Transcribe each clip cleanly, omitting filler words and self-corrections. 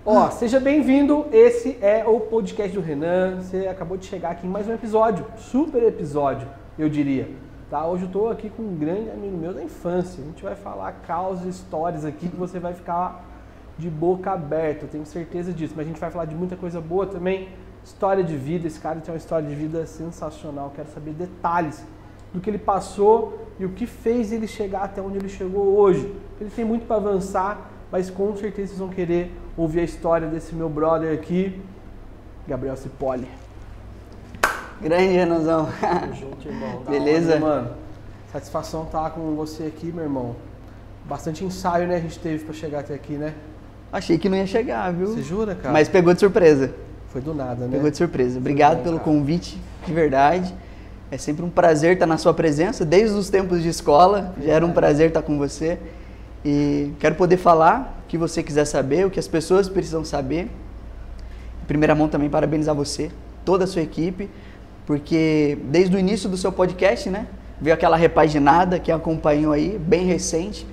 Ó, seja bem-vindo, esse é o podcast do Renan, você acabou de chegar aqui em mais um episódio, super episódio, eu diria. Tá? Hoje eu tô aqui com um grande amigo meu da infância, a gente vai falar causos e histórias aqui que você vai ficar de boca aberta, eu tenho certeza disso, mas a gente vai falar de muita coisa boa também, história de vida, esse cara tem uma história de vida sensacional, quero saber detalhes do que ele passou e o que fez ele chegar até onde ele chegou hoje. Ele tem muito para avançar, mas com certeza vocês vão querer ouvir a história desse meu brother aqui, Gabriel Cipolli. Grande, Renanzão. Tamo junto, irmão. Beleza? Hora, mano. Satisfação estar com você aqui, meu irmão. Bastante ensaio, né, a gente teve pra chegar até aqui, né? Achei que não ia chegar, viu? Você jura, cara? Mas pegou de surpresa. Foi do nada, né? Pegou de surpresa. Obrigado pelo convite, de verdade. É sempre um prazer estar na sua presença, desde os tempos de escola. Já era um prazer estar com você. E quero poder falar o que você quiser saber, o que as pessoas precisam saber. Em primeira mão também parabenizar você, toda a sua equipe, porque desde o início do seu podcast, né, veio aquela repaginada que acompanhou aí, bem recente,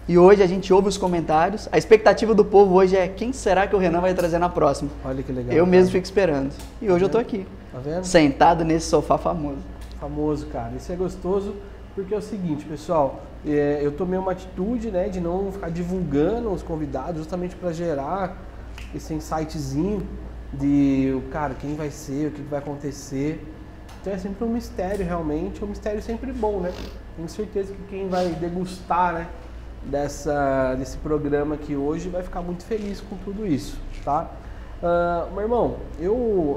e hoje a gente ouve os comentários. A expectativa do povo hoje é quem será que o Renan vai trazer na próxima. Olha que legal. Eu mesmo fico esperando. E hoje eu tô aqui, tá vendo? sentado nesse sofá famoso. Famoso, cara. Isso é gostoso porque é o seguinte, pessoal, eu tomei uma atitude, né, de não ficar divulgando os convidados justamente para gerar esse insightzinho de, cara, quem vai ser, o que vai acontecer. Então é sempre um mistério, realmente, um mistério sempre bom, né? Tenho certeza que quem vai degustar, né, desse programa aqui hoje vai ficar muito feliz com tudo isso, tá? Meu irmão,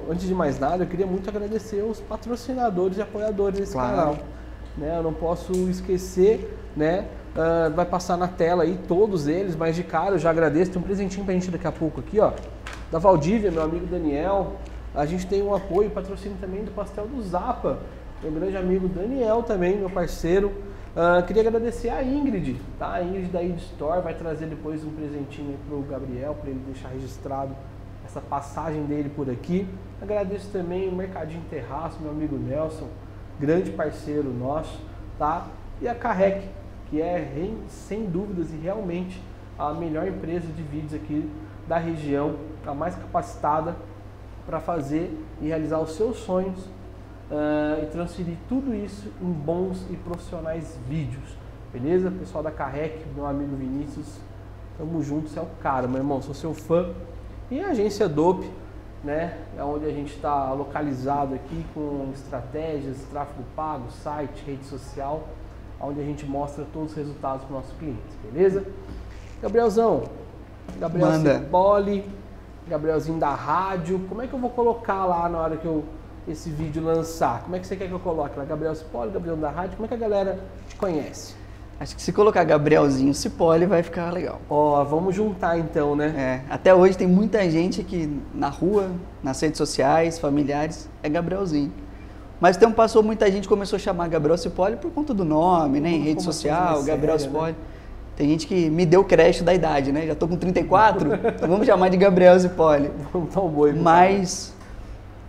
antes de mais nada, eu queria muito agradecer os patrocinadores e apoiadores desse canal. Né, eu não posso esquecer, né? Vai passar na tela aí todos eles, mas de cara eu já agradeço. Tem um presentinho pra gente daqui a pouco aqui, ó, da Valdívia, meu amigo Daniel. A gente tem um apoio, patrocínio também do Pastel do Zapa, meu grande amigo Daniel também, meu parceiro. Queria agradecer a Ingrid, tá? A Ingrid da Id Store vai trazer depois um presentinho aí pro Gabriel, para ele deixar registrado essa passagem dele por aqui. Agradeço também o Mercadinho Terraço, meu amigo Nelson, grande parceiro nosso, tá? E a Carrec, que é, sem dúvidas e realmente, a melhor empresa de vídeos aqui da região, a mais capacitada para fazer e realizar os seus sonhos e transferir tudo isso em bons e profissionais vídeos, beleza? Pessoal da Carrec, meu amigo Vinícius, tamo junto, você é o cara, meu irmão, sou seu fã. E a agência Dope, né, é onde a gente está localizado aqui com estratégias, tráfego pago, site, rede social, onde a gente mostra todos os resultados para os nossos clientes, beleza? Gabrielzão, Gabriel Cipolli, Gabrielzinho da rádio, como é que eu vou colocar lá na hora que esse vídeo lançar? Como é que você quer que eu coloque lá? Gabriel Cipolli, Gabrielzinho da rádio, como é que a galera te conhece? Acho que se colocar Gabrielzinho Cipolli vai ficar legal. Ó, vamos juntar então, né? Até hoje tem muita gente que na rua, nas redes sociais, familiares, é Gabrielzinho. Mas o tempo passou, muita gente começou a chamar Gabriel Cipolli por conta do nome, né? Em rede social, Gabriel Cipolli. Né? Tem gente que me deu crédito da idade, né? Já tô com 34, então vamos chamar de Gabriel Cipolli. Vamos dar um boi. Mas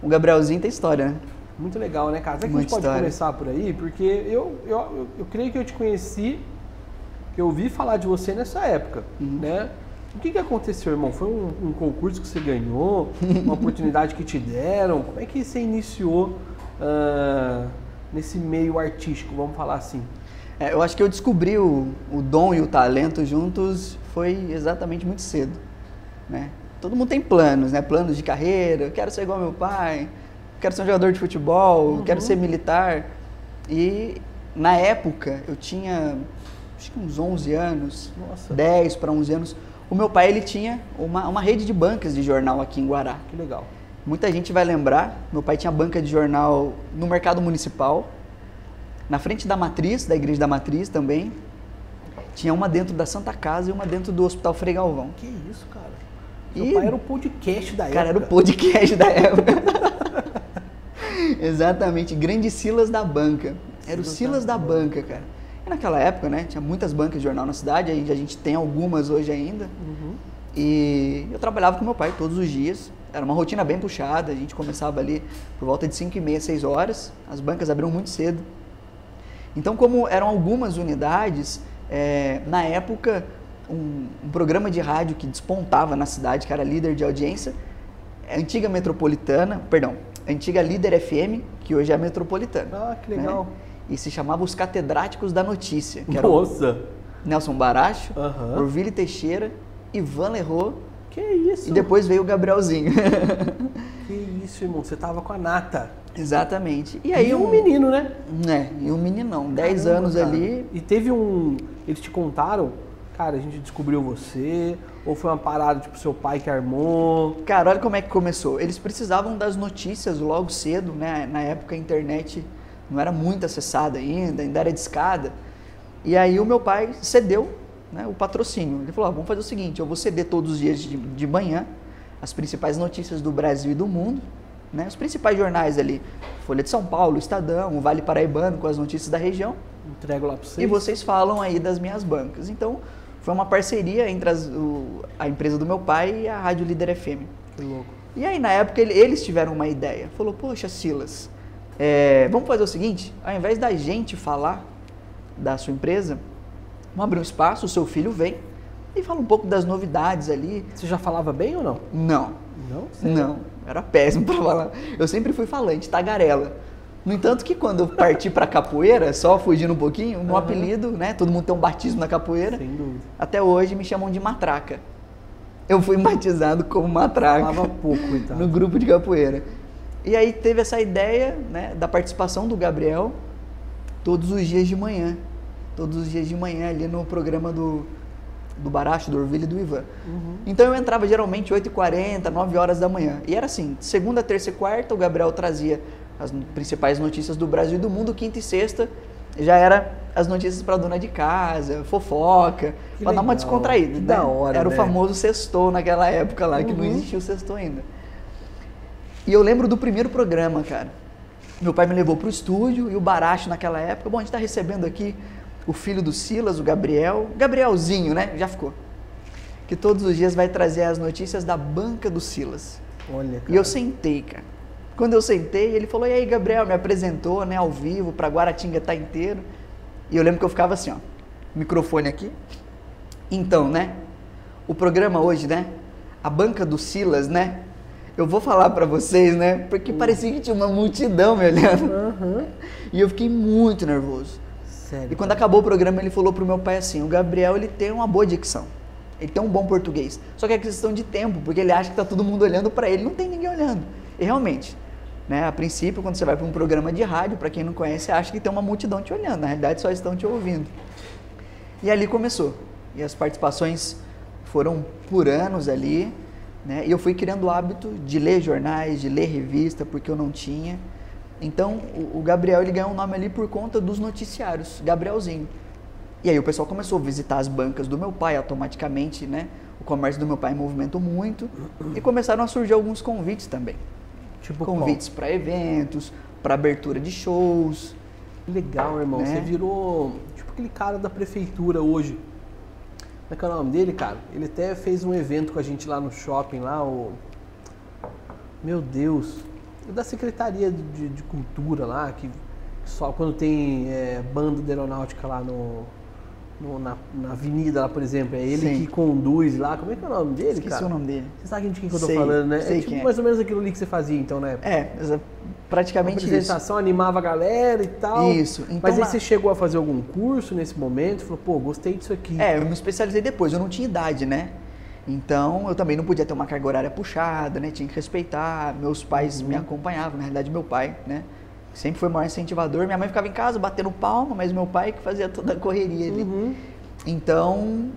o Gabrielzinho tem história, né? Muito legal, né, cara? Será que a gente pode começar por aí? Porque eu creio que eu te conheci, que eu ouvi falar de você nessa época, né? O que aconteceu, irmão? Foi um concurso que você ganhou? Uma oportunidade que te deram? Como é que você iniciou nesse meio artístico, vamos falar assim? Eu acho que eu descobri o dom e o talento juntos foi exatamente muito cedo, né? Todo mundo tem planos, né? Planos de carreira, eu quero ser igual ao meu pai, quero ser um jogador de futebol, quero ser militar. E na época eu tinha acho que uns 11 anos, 10 para 11 anos. O meu pai, ele tinha uma rede de bancas de jornal aqui em Guará. Que legal. Muita gente vai lembrar, meu pai tinha banca de jornal no mercado municipal, Na frente da Matriz, da Igreja da Matriz também, tinha uma dentro da Santa Casa e uma dentro do Hospital Frei Galvão. Que isso, cara? Seu pai era o podcast da época. Cara, era o podcast da época. Exatamente, Grande Silas da Banca. Era o Silas da Banca, cara. E naquela época, né, tinha muitas bancas de jornal na cidade, a gente tem algumas hoje ainda. E eu trabalhava com meu pai todos os dias. Era uma rotina bem puxada, a gente começava ali por volta de 5h30, 6 horas. As bancas abriam muito cedo. Então, como eram algumas unidades, na época, um programa de rádio que despontava na cidade, que era líder de audiência, a antiga Metropolitana, perdão, a antiga Líder FM, que hoje é a Metropolitana. Ah, que legal. Né? E se chamava Os Catedráticos da Notícia. Que Nossa! Nelson Baracho, Orville Teixeira, Ivan Lerro. Que isso? E depois veio o Gabrielzinho. Que isso, irmão. Você tava com a nata. Exatamente. E aí um menino, né? E um meninão, 10 anos cara. ali. E teve eles te contaram, cara, a gente descobriu você, ou foi uma parada tipo seu pai que armou? Cara, olha como é que começou. Eles precisavam das notícias logo cedo, né? Na época a internet não era muito acessada ainda era discada. E aí o meu pai cedeu, né, o patrocínio. Ele falou, vamos fazer o seguinte, eu vou ceder todos os dias de manhã as principais notícias do Brasil e do mundo, né, os principais jornais ali, Folha de São Paulo, Estadão, o Vale Paraibano, com as notícias da região. Entrego lá para vocês. E vocês falam aí das minhas bancas. Então, foi uma parceria entre a empresa do meu pai e a Rádio Líder FM. Que louco. E aí, na época, eles tiveram uma ideia. Falou, poxa, Silas, vamos fazer o seguinte, ao invés da gente falar da sua empresa, vamos abrir um espaço, o seu filho vem e fala um pouco das novidades ali. Você já falava bem ou não? Não. Não? Não, era péssimo para falar. Eu sempre fui falante, tagarela. No entanto que quando eu parti para capoeira, só fugindo um pouquinho, no apelido, né, todo mundo tem um batismo na capoeira. Sem dúvida. Até hoje me chamam de Matraca. Eu fui batizado como Matraca. Falava pouco, então. No grupo de capoeira. E aí teve essa ideia, né, da participação do Gabriel todos os dias de manhã. Todos os dias de manhã ali no programa do Baracho, do Orville e do Ivan. Então eu entrava geralmente 8h40, 9 horas da manhã. E era assim, segunda, terça e quarta o Gabriel trazia as principais notícias do Brasil e do mundo, quinta e sexta já era as notícias para dona de casa, fofoca, para dar uma descontraída. Que né? da hora, era né? o famoso sextou naquela época lá, que não existia o sextou ainda. E eu lembro do primeiro programa, cara. Meu pai me levou pro estúdio e o Baracho naquela época, bom, a gente tá recebendo aqui o filho do Silas, o Gabrielzinho, né? Já ficou. Que todos os dias vai trazer as notícias da banca do Silas. Olha, cara. E eu sentei, cara. Quando eu sentei, ele falou, e aí, Gabriel, me apresentou, né, ao vivo, pra Guaratinguetá inteiro. E eu lembro que eu ficava assim, ó, microfone aqui. Então, né, o programa hoje, né, a banca do Silas, né, eu vou falar pra vocês, né, porque parecia que tinha uma multidão me olhando. E eu fiquei muito nervoso. Sério? E quando acabou o programa, ele falou pro meu pai assim, o Gabriel, ele tem uma boa dicção. Ele tem um bom português. Só que é questão de tempo, porque ele acha que tá todo mundo olhando pra ele, não tem ninguém olhando. E realmente, né, a princípio, quando você vai para um programa de rádio, para quem não conhece, acha que tem uma multidão te olhando. Na realidade, só estão te ouvindo. E ali começou. E as participações foram por anos ali, né? E eu fui criando o hábito de ler jornais, de ler revista, porque eu não tinha. Então, o Gabriel, ele ganhou um nome ali por conta dos noticiários, Gabrielzinho. E aí o pessoal começou a visitar as bancas do meu pai automaticamente, né? O comércio do meu pai movimentou muito e começaram a surgir alguns convites também. Tipo Convites para eventos, para abertura de shows. Legal, irmão. Né? Você virou tipo aquele cara da prefeitura hoje. Como é que é o nome dele, cara? Ele até fez um evento com a gente lá no shopping, lá, Meu Deus. Da Secretaria de Cultura lá, que só quando tem banda de aeronáutica lá na avenida lá, por exemplo, é ele Sim. que conduz lá. Como é que é o nome dele, Esqueci cara? o nome dele. Você sabe de quem que eu tô Sei, falando, né? sei É tipo quem é. mais ou menos aquilo ali que você fazia, então, né? Praticamente isso. Apresentação, animava a galera e tal. Isso. Então, Mas aí lá- você chegou a fazer algum curso nesse momento? Falou, pô, gostei disso aqui. Eu me especializei depois, eu não tinha idade, né? Então, eu também não podia ter uma carga horária puxada, né? Tinha que respeitar, meus pais me acompanhavam, na realidade meu pai, né? Sempre foi o maior incentivador, minha mãe ficava em casa batendo palma, mas meu pai que fazia toda a correria ali. Então...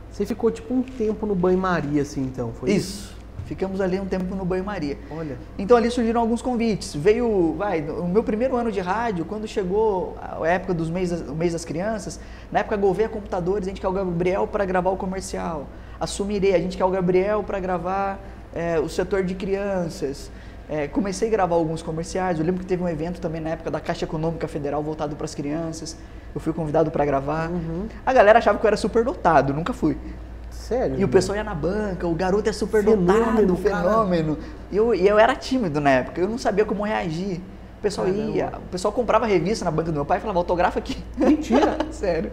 Você ficou tipo um tempo no banho-maria, assim, então, foi isso? Ficamos ali um tempo no banho-maria. Olha. Então ali surgiram alguns convites. Veio, o meu primeiro ano de rádio, quando chegou a época do mês das crianças, na época Gouveia Computadores, a gente quer o Gabriel para gravar o comercial. Assumirei, a gente quer o Gabriel para gravar o setor de crianças. Comecei a gravar alguns comerciais. Eu lembro que teve um evento também na época da Caixa Econômica Federal voltado para as crianças. Eu fui convidado para gravar. Uhum. A galera achava que eu era super dotado, nunca fui. Sério? E o pessoal ia na banca, o garoto é super dotado, fenômeno. E eu era tímido na época, eu não sabia como reagir. O pessoal o pessoal comprava revista na banca do meu pai e falava, autografa aqui. Mentira! Sério.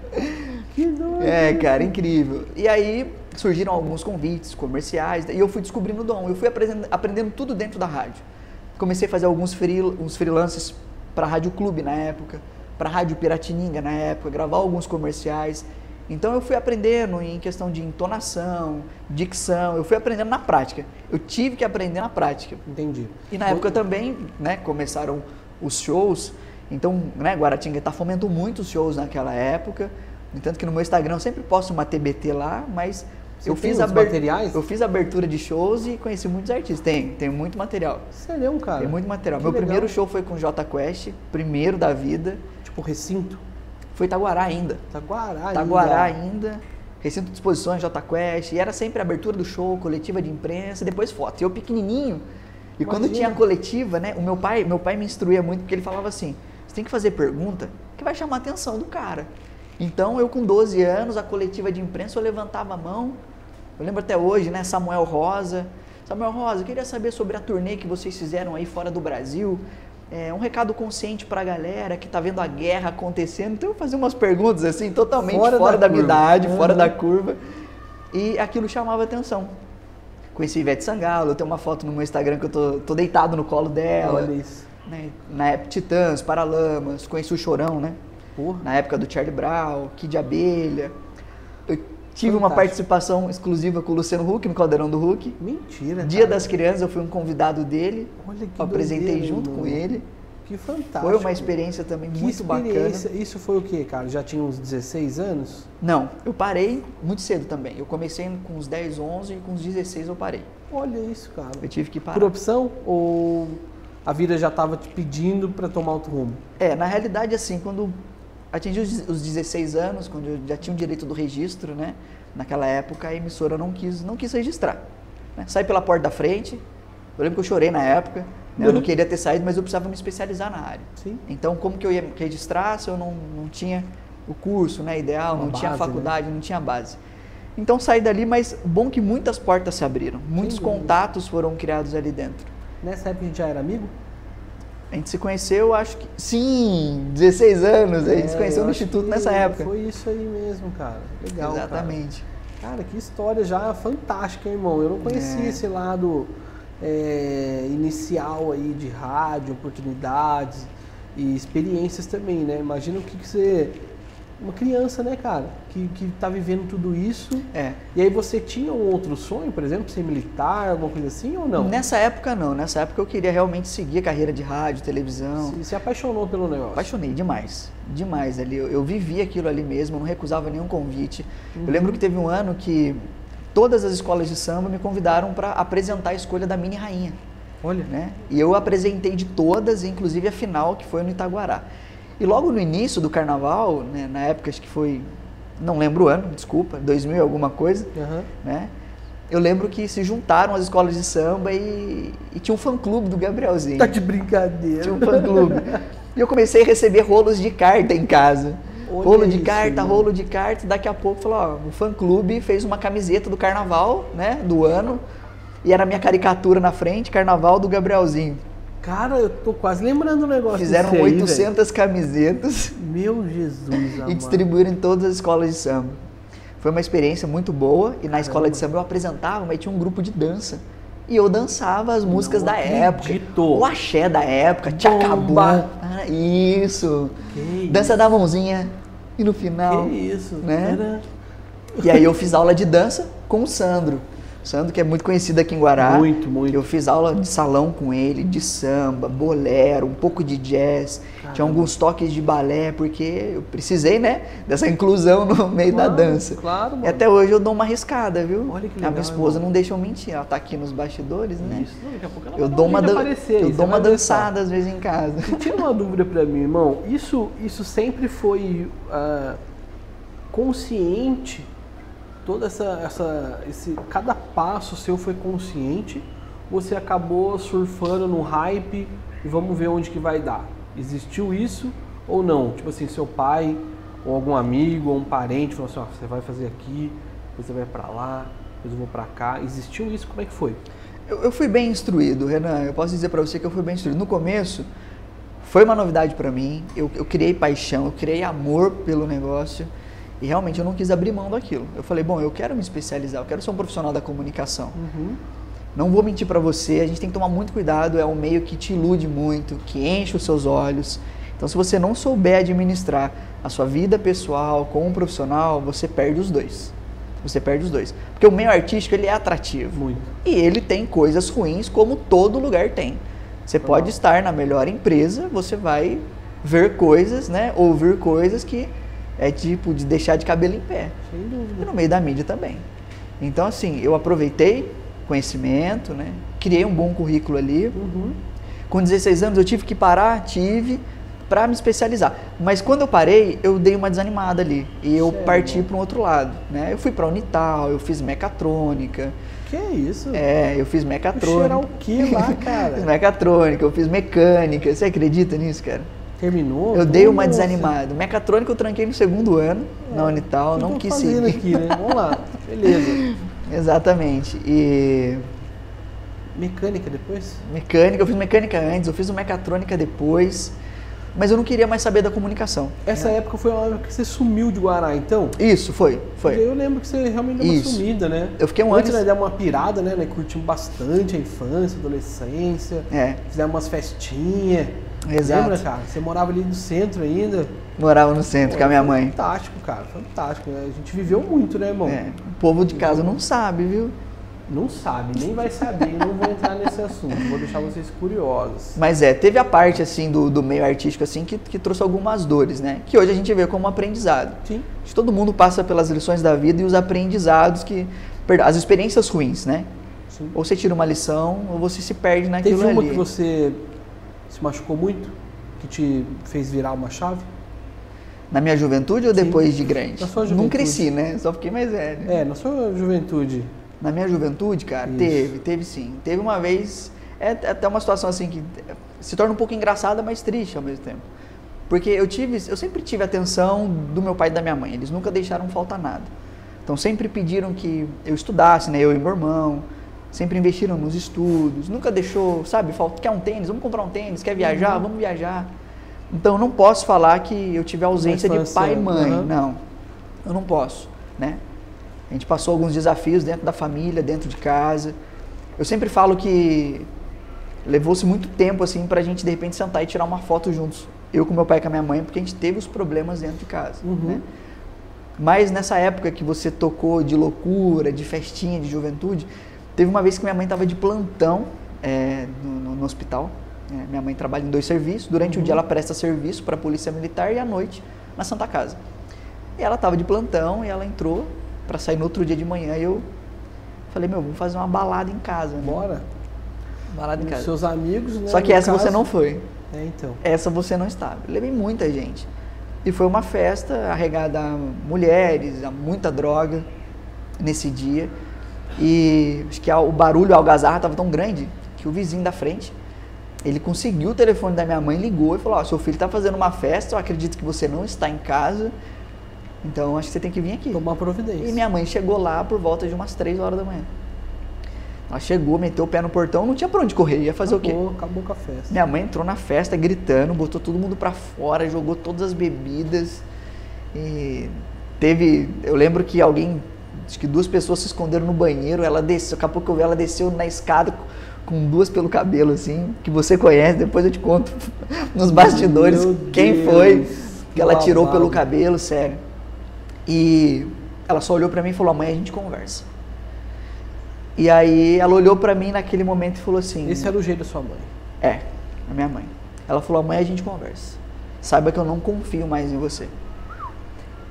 Que doido. Cara, incrível. E aí surgiram alguns convites comerciais e eu fui descobrindo o dom. Eu fui aprendendo tudo dentro da rádio. Comecei a fazer uns freelances para a Rádio Clube na época, para a Rádio Piratininga na época, gravar alguns comerciais. Então eu fui aprendendo em questão de entonação, dicção, eu fui aprendendo na prática. Eu tive que aprender na prática. Entendi. E na época também, né, começaram os shows. Então, né, Guaratinguetá fomentou muito os shows naquela época. No entanto que no meu Instagram eu sempre posto uma TBT lá, mas eu fiz abertura de shows e conheci muitos artistas. Tem muito material. Sério, cara? Tem muito material. Que Meu legal. primeiro show foi com o Jota Quest, primeiro da vida. Tipo recinto? Foi Itaguará ainda. Itaguará ainda. Recinto de exposições, Jota Quest. E era sempre a abertura do show, coletiva de imprensa, depois foto. E eu pequenininho. E quando tinha a coletiva, né, o meu pai me instruía muito, porque ele falava assim, você tem que fazer pergunta que vai chamar a atenção do cara. Então eu com 12 anos, a coletiva de imprensa, eu levantava a mão. Eu lembro até hoje, né, Samuel Rosa, eu queria saber sobre a turnê que vocês fizeram aí fora do Brasil. Um recado consciente pra galera que tá vendo a guerra acontecendo. Então eu fazia umas perguntas assim, totalmente fora da minha idade, fora da curva. E aquilo chamava atenção. Conheci Ivete Sangalo, eu tenho uma foto no meu Instagram que eu tô deitado no colo dela. Olha isso. Né? Na época Titãs, Paralamas, conheci o Chorão, né? Porra. Na época do Charlie Brown, Kid Abelha. Eu tive uma participação exclusiva com o Luciano Huck no Caldeirão do Huck. Mentira, Dia das Crianças, eu fui um convidado dele. Olha que apresentei doideira, junto com ele. Que fantástico. Foi uma experiência também muito bacana. Isso foi o quê, cara? Já tinha uns 16 anos? Não, eu parei muito cedo também. Eu comecei com uns 10, 11 e com uns 16 eu parei. Olha isso, cara. Eu tive que parar. Por opção ou a vida já estava te pedindo para tomar outro rumo? Na realidade, assim, quando atingi os 16 anos, quando eu já tinha o direito do registro, né? Naquela época a emissora não quis registrar. Né? Saí pela porta da frente, eu lembro que eu chorei na época, né? Eu não queria ter saído, mas eu precisava me especializar na área. Sim. Então como que eu ia registrar se eu não tinha o curso, né, ideal, não tinha faculdade, né? Não tinha base. Então saí dali, mas bom que muitas portas se abriram, muitos contatos foram criados ali dentro. Nessa época a gente já era amigo? A gente se conheceu, acho que... Sim, 16 anos, a gente se conheceu no Instituto nessa época. Foi isso aí mesmo, cara. Legal, exatamente. Cara, que história já fantástica, irmão. Eu não conhecia esse lado inicial aí de rádio, oportunidades e experiências também, né? Imagina o que você... Uma criança, né, cara, que tá vivendo tudo isso. E aí você tinha um outro sonho, por exemplo, ser militar, alguma coisa assim, ou não? Nessa época não, nessa época eu queria realmente seguir a carreira de rádio, televisão. Você se apaixonou pelo negócio? Apaixonei demais, demais ali. Eu vivi aquilo ali mesmo, eu não recusava nenhum convite. Eu lembro que teve um ano que todas as escolas de samba me convidaram para apresentar a escolha da mini rainha. Olha. Né? E eu apresentei de todas, inclusive a final, que foi no Itaguará. E logo no início do carnaval, né, na época acho que foi, não lembro o ano, desculpa, 2000 alguma coisa, né? Eu lembro que se juntaram as escolas de samba e tinha um fã-clube do Gabrielzinho. Tá de brincadeira. Tinha um fã-clube. E eu comecei a receber rolos de carta em casa. Rolo de carta, daqui a pouco falou, o fã-clube fez uma camiseta do carnaval, né, do ano, e era a minha caricatura na frente, carnaval do Gabrielzinho. Cara, eu tô quase lembrando o negócio. Fizeram 800 camisetas. Meu Jesus, amado. E distribuíram em todas as escolas de samba. Foi uma experiência muito boa. E na escola de samba eu apresentava, mas tinha um grupo de dança. E eu dançava as músicas da época. O axé da época, Tchacabum. Isso. Dança da mãozinha. E no final... Que isso. Né? E aí eu fiz aula de dança com o Sandro. Sandro, que é muito conhecido aqui em Guará. Muito, muito. Eu fiz aula de salão com ele, de samba, bolero, um pouco de jazz. Caramba. Tinha alguns toques de balé, porque eu precisei, né, dessa inclusão no meio da dança. Claro, mano. E até hoje eu dou uma arriscada, viu? Olha que A legal, minha esposa irmão. não deixa eu mentir, ela tá aqui nos bastidores, né? Isso, daqui a pouco ela Eu vai dou dar um uma, jeito de aparecer aí, eu você dou uma vai dançar. dançada às vezes em casa. E tira uma dúvida pra mim, irmão. Isso sempre foi consciente? Cada passo seu foi consciente? Você acabou surfando no hype e vamos ver onde que vai dar? Existiu isso ou não? Tipo assim, seu pai ou algum amigo ou um parente falou assim, ó, você vai fazer aqui, depois você vai pra lá, depois eu vou pra cá. Existiu isso? Como é que foi? Eu fui bem instruído, Renan. Eu posso dizer pra você que eu fui bem instruído. No começo, foi uma novidade pra mim. Eu criei paixão, eu criei amor pelo negócio. E realmente eu não quis abrir mão daquilo. Eu falei, bom, eu quero me especializar, eu quero ser um profissional da comunicação. Não vou mentir pra você, a gente tem que tomar muito cuidado, é um meio que te ilude muito, que enche os seus olhos. Então se você não souber administrar a sua vida pessoal com um profissional, você perde os dois. Você perde os dois. Porque o meio artístico, ele é atrativo. Muito. E ele tem coisas ruins, como todo lugar tem. Você pode estar na melhor empresa, você vai ver coisas, né? Ouvir coisas que é tipo de deixar de cabelo em pé. Sem dúvida. E no meio da mídia também. Então, assim, eu aproveitei conhecimento, né? Criei um bom currículo ali. Com 16 anos eu tive que parar, para me especializar. Mas quando eu parei, eu dei uma desanimada ali. E eu Sério? parti para um outro lado, né? Eu fui para a Unital, eu fiz mecatrônica. Que isso? Eu fiz mecatrônica. Cheirar o que lá, cara? Fiz mecatrônica, eu fiz mecânica. Você acredita nisso, cara? Terminou? Eu dei uma Nossa. desanimada. Mecatrônica eu tranquei no segundo ano, na Unital, O que não eu tô quis fazendo seguir. aqui, né? Vamos lá. Beleza. Exatamente. E Mecânica depois? mecânica, eu fiz mecânica antes, eu fiz o mecatrônica depois, mas eu não queria mais saber da comunicação. Essa época foi uma época que você sumiu de Guará, então? Isso, foi. Eu lembro que você realmente deu uma Isso. sumida, né? Eu fiquei um Antes ano... nós demos uma pirada, né? Nós curtimos bastante a infância, a adolescência. Fizemos umas festinhas. Exato. Lembra, cara? Você morava ali no centro ainda. Morava no centro com a minha mãe. Fantástico, cara. Fantástico. A gente viveu muito, né, irmão? O povo de casa não sabe, viu? Não sabe, nem vai saber. Não vou entrar nesse assunto. Vou deixar vocês curiosos. Mas teve a parte, assim, do meio artístico, assim, que trouxe algumas dores, né? Que hoje a gente vê como aprendizado. Sim. Acho que todo mundo passa pelas lições da vida e os aprendizados as experiências ruins, né? Sim. Ou você tira uma lição, ou você se perde naquilo Teve uma ali. que você se machucou muito? Que te fez virar uma chave? Na minha juventude ou Sim. depois de grande? Na sua Não juventude. cresci, né? Só fiquei mais velho. Na sua juventude. Na minha juventude, cara, Isso. teve sim. Teve uma vez, até uma situação assim que se torna um pouco engraçada, mas triste ao mesmo tempo. Porque eu sempre tive a atenção do meu pai e da minha mãe, eles nunca deixaram faltar nada. Então sempre pediram que eu estudasse, né, eu e meu irmão, sempre investiram nos estudos, nunca deixou, sabe, quer um tênis, vamos comprar um tênis, quer viajar, vamos viajar. Então eu não posso falar que eu tive ausência de pai e mãe, não, eu não posso, né. A gente passou alguns desafios dentro da família, dentro de casa. Eu sempre falo que levou-se muito tempo assim pra gente de repente sentar e tirar uma foto juntos. Eu com meu pai e com a minha mãe, porque a gente teve os problemas dentro de casa, né? Mas nessa época que você tocou de loucura, de festinha, de juventude, teve uma vez que minha mãe estava de plantão no hospital. Minha mãe trabalha em 2 serviços. Durante o dia ela presta serviço para a Polícia Militar e à noite na Santa Casa. E ela estava de plantão e ela entrou para sair no outro dia de manhã, e eu falei, vamos fazer uma balada em casa, né? Bora. Balada em casa. Seus amigos, né? Só que essa você não foi. Então. Essa você não estava. Eu levei muita gente. E foi uma festa arregada a mulheres, a muita droga nesse dia. E acho que o barulho, a algazarra estava tão grande que o vizinho da frente, ele conseguiu o telefone da minha mãe, ligou e falou, seu filho está fazendo uma festa, eu acredito que você não está em casa, então acho que você tem que vir aqui. Tomar providência. E minha mãe chegou lá por volta de umas 3 horas da manhã. Ela chegou, meteu o pé no portão, não tinha pra onde correr, ia fazer o quê? Acabou com a festa. Minha mãe entrou na festa gritando, botou todo mundo pra fora, jogou todas as bebidas. E eu lembro que acho que 2 pessoas se esconderam no banheiro, ela desceu, daqui a pouco eu vi ela desceu na escada com 2 pelo cabelo, assim, que você conhece, depois eu te conto nos bastidores quem foi que ela tirou pelo cabelo, sério. E ela só olhou pra mim e falou, amanhã a gente conversa. E aí ela olhou pra mim naquele momento e falou assim... Esse era o jeito da sua mãe? É, a minha mãe. Ela falou, amanhã a gente conversa. Saiba que eu não confio mais em você.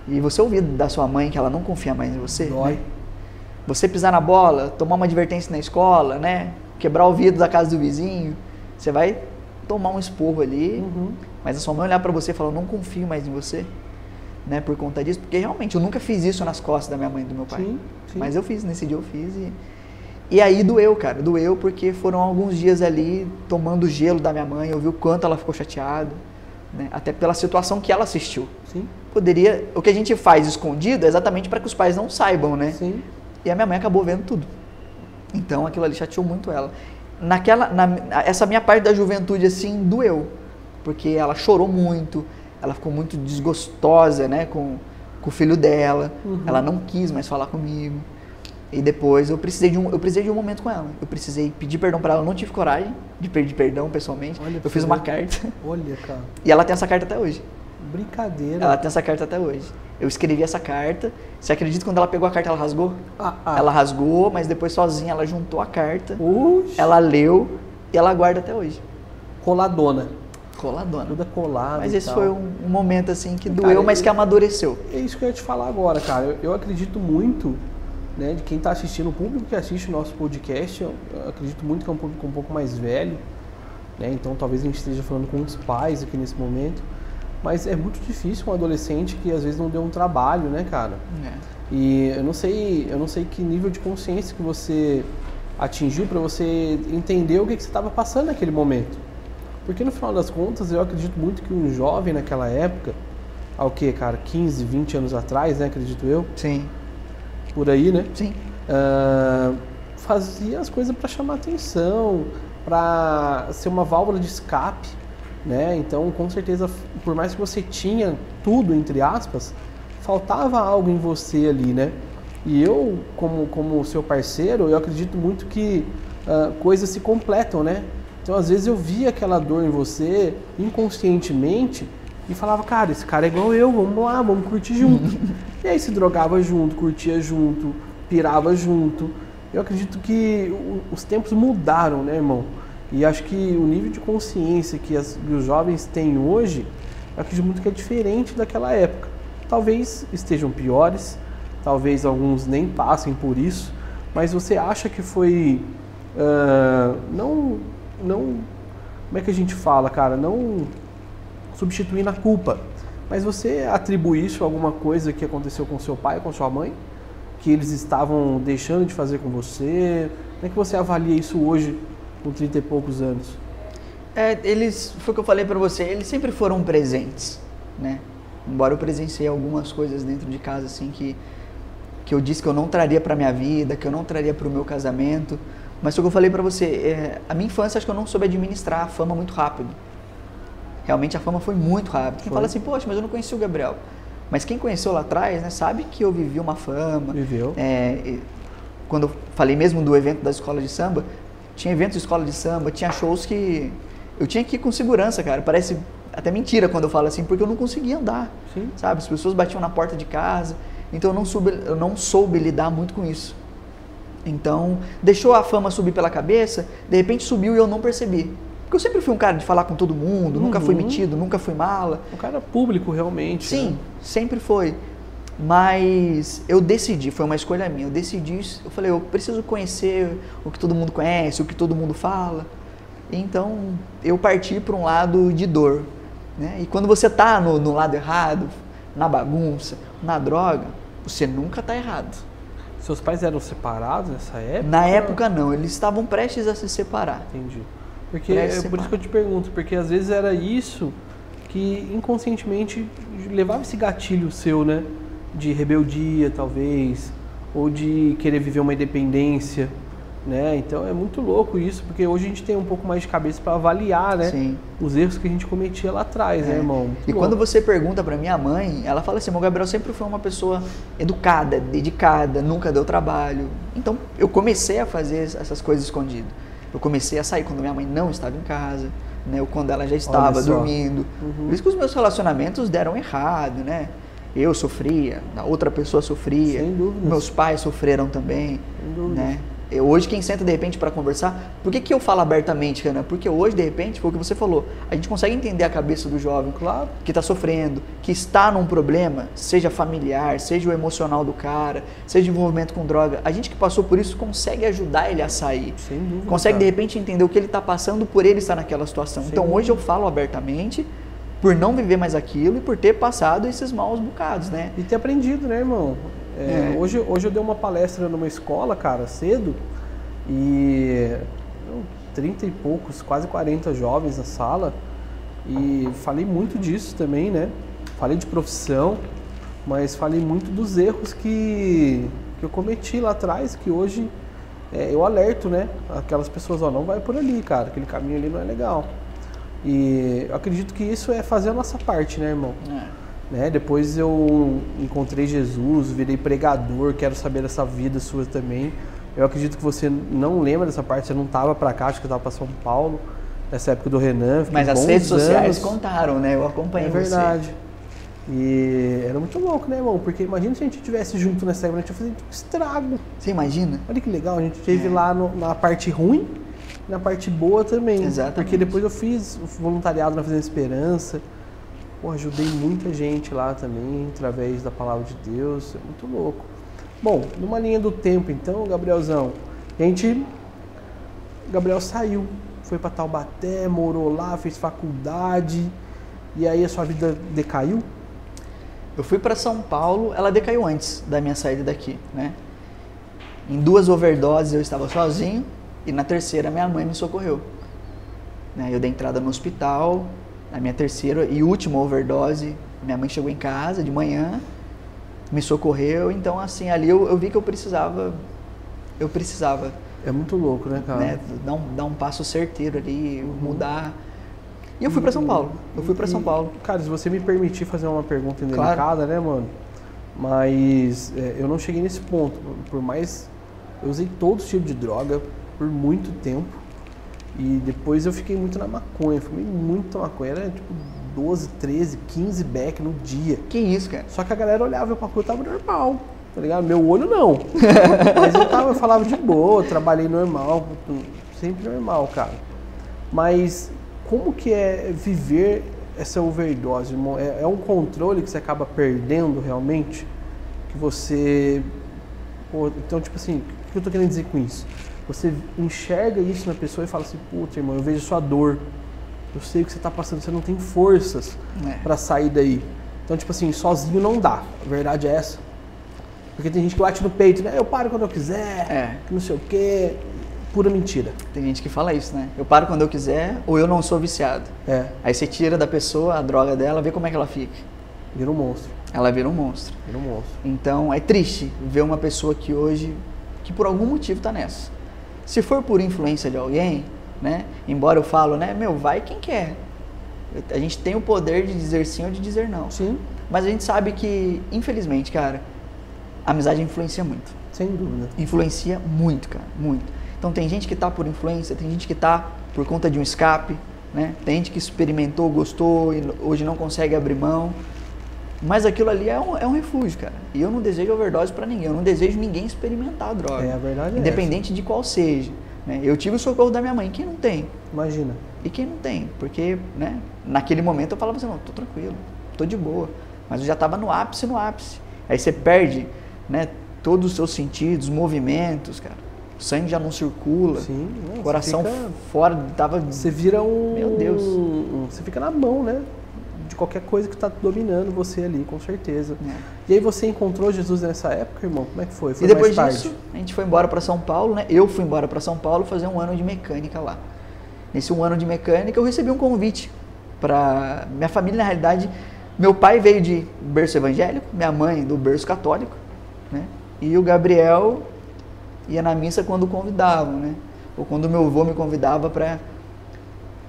E você ouvir da sua mãe que ela não confia mais em você, Dói. né? Você pisar na bola, tomar uma advertência na escola, né? Quebrar o vidro da casa do vizinho, você vai tomar um esporro ali, mas a sua mãe olhar pra você e falar, eu não confio mais em você, né? Por conta disso, porque realmente eu nunca fiz isso nas costas da minha mãe e do meu pai. Sim. Mas eu fiz, nesse dia eu fiz e aí doeu, cara, doeu porque foram alguns dias ali tomando gelo da minha mãe, eu vi o quanto ela ficou chateada, né? Até pela situação que ela assistiu. Sim. O que a gente faz escondido é exatamente para que os pais não saibam, né? Sim. E a minha mãe acabou vendo tudo. Então aquilo ali chateou muito ela. Essa minha parte da juventude assim doeu, porque ela chorou muito, ela ficou muito desgostosa, né, com o filho dela, ela não quis mais falar comigo. E depois eu precisei de um momento com ela. Eu precisei pedir perdão para ela, eu não tive coragem de pedir perdão pessoalmente. Olha, eu fiz uma carta. Olha, cara. E ela tem essa carta até hoje. Brincadeira. Ela tem essa carta até hoje. Eu escrevi essa carta. Você acredita que quando ela pegou a carta, ela rasgou? Ela rasgou, mas depois sozinha ela juntou a carta. Ela leu e ela guarda até hoje. Coladona. Coladona. Toda colada. Mas esse foi um momento assim que Cara, doeu, mas que amadureceu. É isso que eu ia te falar agora, cara. Eu acredito muito, né, de quem está assistindo, o público que assiste o nosso podcast, eu acredito muito que é um público um pouco mais velho, né? Então talvez a gente esteja falando com os pais aqui nesse momento. Mas é muito difícil um adolescente que às vezes não deu um trabalho, né, cara? E eu não sei que nível de consciência que você atingiu para você entender o que você estava passando naquele momento. Porque no final das contas, eu acredito muito que um jovem naquela época, há o quê, cara? 15, 20 anos atrás, né, acredito eu? Sim. Por aí, né? Sim. Fazia as coisas para chamar atenção, para ser uma válvula de escape, né? Então, com certeza, por mais que você tinha tudo, entre aspas, faltava algo em você ali, né? E eu, como seu parceiro, eu acredito muito que coisas se completam, né? Então, às vezes eu via aquela dor em você, inconscientemente, e falava, cara, esse cara é igual eu, vamos lá, vamos curtir junto. E aí se drogava junto, curtia junto, pirava junto. Eu acredito que os tempos mudaram, né, irmão? E acho que o nível de consciência que os jovens têm hoje, eu acredito muito que é diferente daquela época. Talvez estejam piores, talvez alguns nem passem por isso, mas você acha que foi, não, como é que a gente fala, cara, não substituindo a culpa, mas você atribui isso a alguma coisa que aconteceu com seu pai, com sua mãe, que eles estavam deixando de fazer com você? Como é que você avalia isso hoje, com 30 e poucos anos? Foi o que eu falei pra você, eles sempre foram presentes, né? Embora eu presenciei algumas coisas dentro de casa, assim, que eu disse que eu não traria pra minha vida, que eu não traria pro meu casamento, mas foi o que eu falei pra você, a minha infância acho que eu não soube administrar a fama muito rápido. Realmente a fama foi muito rápida. Quem fala assim, poxa, mas eu não conheci o Gabriel. Mas quem conheceu lá atrás, né, sabe que eu vivi uma fama. Viveu. Quando eu falei mesmo do evento da escola de samba, tinha eventos de escola de samba, tinha shows que eu tinha que ir com segurança, cara. Parece até mentira quando eu falo assim, porque eu não conseguia andar. Sim. Sabe? As pessoas batiam na porta de casa. Então eu não soube lidar muito com isso. Então, deixou a fama subir pela cabeça, de repente subiu e eu não percebi. Porque eu sempre fui um cara de falar com todo mundo, nunca fui metido, nunca fui mala. Um cara público, realmente. Sim, né? Sempre foi. Mas eu decidi, foi uma escolha minha, eu falei, eu preciso conhecer o que todo mundo conhece, o que todo mundo fala. Então, eu parti para um lado de dor. Né? E quando você está no lado errado, na bagunça, na droga, você nunca está errado. Seus pais eram separados nessa época? Na época não, eles estavam prestes a se separar. Entendi. Porque é por isso que eu te pergunto, porque às vezes era isso que inconscientemente levava esse gatilho seu, né? De rebeldia, talvez, ou de querer viver uma independência, né? Então é muito louco isso, porque hoje a gente tem um pouco mais de cabeça para avaliar, né? Sim. Os erros que a gente cometia lá atrás, né, irmão? Muito e louco. Quando você pergunta para minha mãe, ela fala assim, meu Gabriel sempre foi uma pessoa educada, dedicada, nunca deu trabalho. Então eu comecei a fazer essas coisas escondidas. Eu comecei a sair quando minha mãe não estava em casa, né? Ou quando ela já estava dormindo. Por isso que os meus relacionamentos deram errado, né? Eu sofria, a outra pessoa sofria, Sem dúvidas. meus pais sofreram também, Sem dúvidas. né? Hoje quem senta de repente para conversar, por que eu falo abertamente, Renan? Porque hoje de repente, foi o que você falou, a gente consegue entender a cabeça do jovem, Claro. que está sofrendo, que está num problema, seja familiar, seja o emocional do cara, seja envolvimento com droga. A gente que passou por isso consegue ajudar ele a sair. Sem dúvida, Consegue cara. de repente entender o que ele está passando por ele estar naquela situação. Sem Então dúvida. hoje eu falo abertamente por não viver mais aquilo e por ter passado esses maus bocados, né? E ter aprendido, né, irmão? Hoje eu dei uma palestra numa escola, cara, cedo, e 30 e poucos, quase 40 jovens na sala, e falei muito disso também, né? Falei de profissão, mas falei muito dos erros que eu cometi lá atrás, que hoje eu alerto, né? Aquelas pessoas, ó, não vai por ali, cara, aquele caminho ali não é legal. E eu acredito que isso é fazer a nossa parte, né, irmão? Né? Depois eu encontrei Jesus, virei pregador, quero saber dessa vida sua também. Eu acredito que você não lembra dessa parte, você não estava para cá, acho que estava para São Paulo, nessa época do Renan. Mas as redes sociais contaram, né? Eu acompanhei você. É verdade. E era muito louco, né, irmão? Porque imagina se a gente estivesse junto nessa época, a gente ia fazer um estrago. Você imagina? Olha que legal, a gente esteve lá na parte ruim e na parte boa também. Exatamente. Porque depois eu fiz voluntariado na Fazenda Esperança. Pô, ajudei muita gente lá também, através da palavra de Deus, é muito louco. Bom, numa linha do tempo então, Gabrielzão, Gabriel saiu, foi para Taubaté, morou lá, fez faculdade, e aí a sua vida decaiu? Eu fui para São Paulo, ela decaiu antes da minha saída daqui, né? Em 2 overdoses eu estava sozinho, e na terceira minha mãe me socorreu. Né? Eu dei entrada no hospital. Na minha terceira e última overdose, minha mãe chegou em casa de manhã, me socorreu, então assim, ali eu vi que eu precisava. É muito louco, né, cara? Né, dar um passo certeiro ali, mudar. E eu fui para São Paulo, Cara, se você me permitir fazer uma pergunta indelicada, Claro. né, mano? Mas eu não cheguei nesse ponto, por mais... Eu usei todo tipo de droga por muito tempo. E depois eu fiquei muito na maconha, fumei muito maconha, era tipo 12, 13, 15 beck no dia. Que isso, cara? Só que a galera olhava, eu tava normal, tá ligado? Meu olho não. Mas eu falava de boa, trabalhei normal, sempre normal, cara. Mas como que é viver essa overdose, irmão? É um controle que você acaba perdendo realmente? Que você... Pô, então, tipo assim, o que eu tô querendo dizer com isso? Você enxerga isso na pessoa e fala assim, puta, irmão, eu vejo sua dor, eu sei o que você tá passando, você não tem forças pra sair daí. Então, tipo assim, sozinho não dá, a verdade é essa. Porque tem gente que bate no peito, né, eu paro quando eu quiser, que não sei o quê, pura mentira. Tem gente que fala isso, né? Eu paro quando eu quiser ou eu não sou viciado. Aí você tira da pessoa a droga dela, vê como é que ela fica. Vira um monstro. Ela vira um monstro. Vira um monstro. Então, é triste ver uma pessoa que hoje, que por algum motivo tá nessa. Se for por influência de alguém, né? Embora eu falo, né? Vai quem quer. A gente tem o poder de dizer sim ou de dizer não. Sim. Mas a gente sabe que, infelizmente, cara, a amizade influencia muito. Sem dúvida. Influencia muito, cara, muito. Então tem gente que tá por influência, tem gente que tá por conta de um escape, né? Tem gente que experimentou, gostou e hoje não consegue abrir mão. Mas aquilo ali é um refúgio, cara. E eu não desejo overdose pra ninguém. Eu não desejo ninguém experimentar a droga. A verdade é independente de qual seja. Né? Eu tive o socorro da minha mãe. Quem não tem? Imagina. E quem não tem? Porque, né, naquele momento eu falava assim, não, tô tranquilo, tô de boa. Mas eu já tava no ápice. Aí você perde, né, todos os seus sentidos, movimentos, cara. O sangue já não circula. Sim. O coração fora, tava... Você vira um... Meu Deus. Você fica na mão, né? De qualquer coisa que está dominando você ali, com certeza. E aí você encontrou Jesus nessa época, irmão? Como é que foi? Foi e depois mais disso, tarde? a gente foi embora para São Paulo, né? Eu fui embora para São Paulo fazer um ano de mecânica lá. Nesse 1 ano de mecânica, eu recebi um convite para... Minha família, na realidade, meu pai veio de berço evangélico, minha mãe do berço católico, né? E o Gabriel ia na missa quando convidavam, né? Ou quando meu avô me convidava para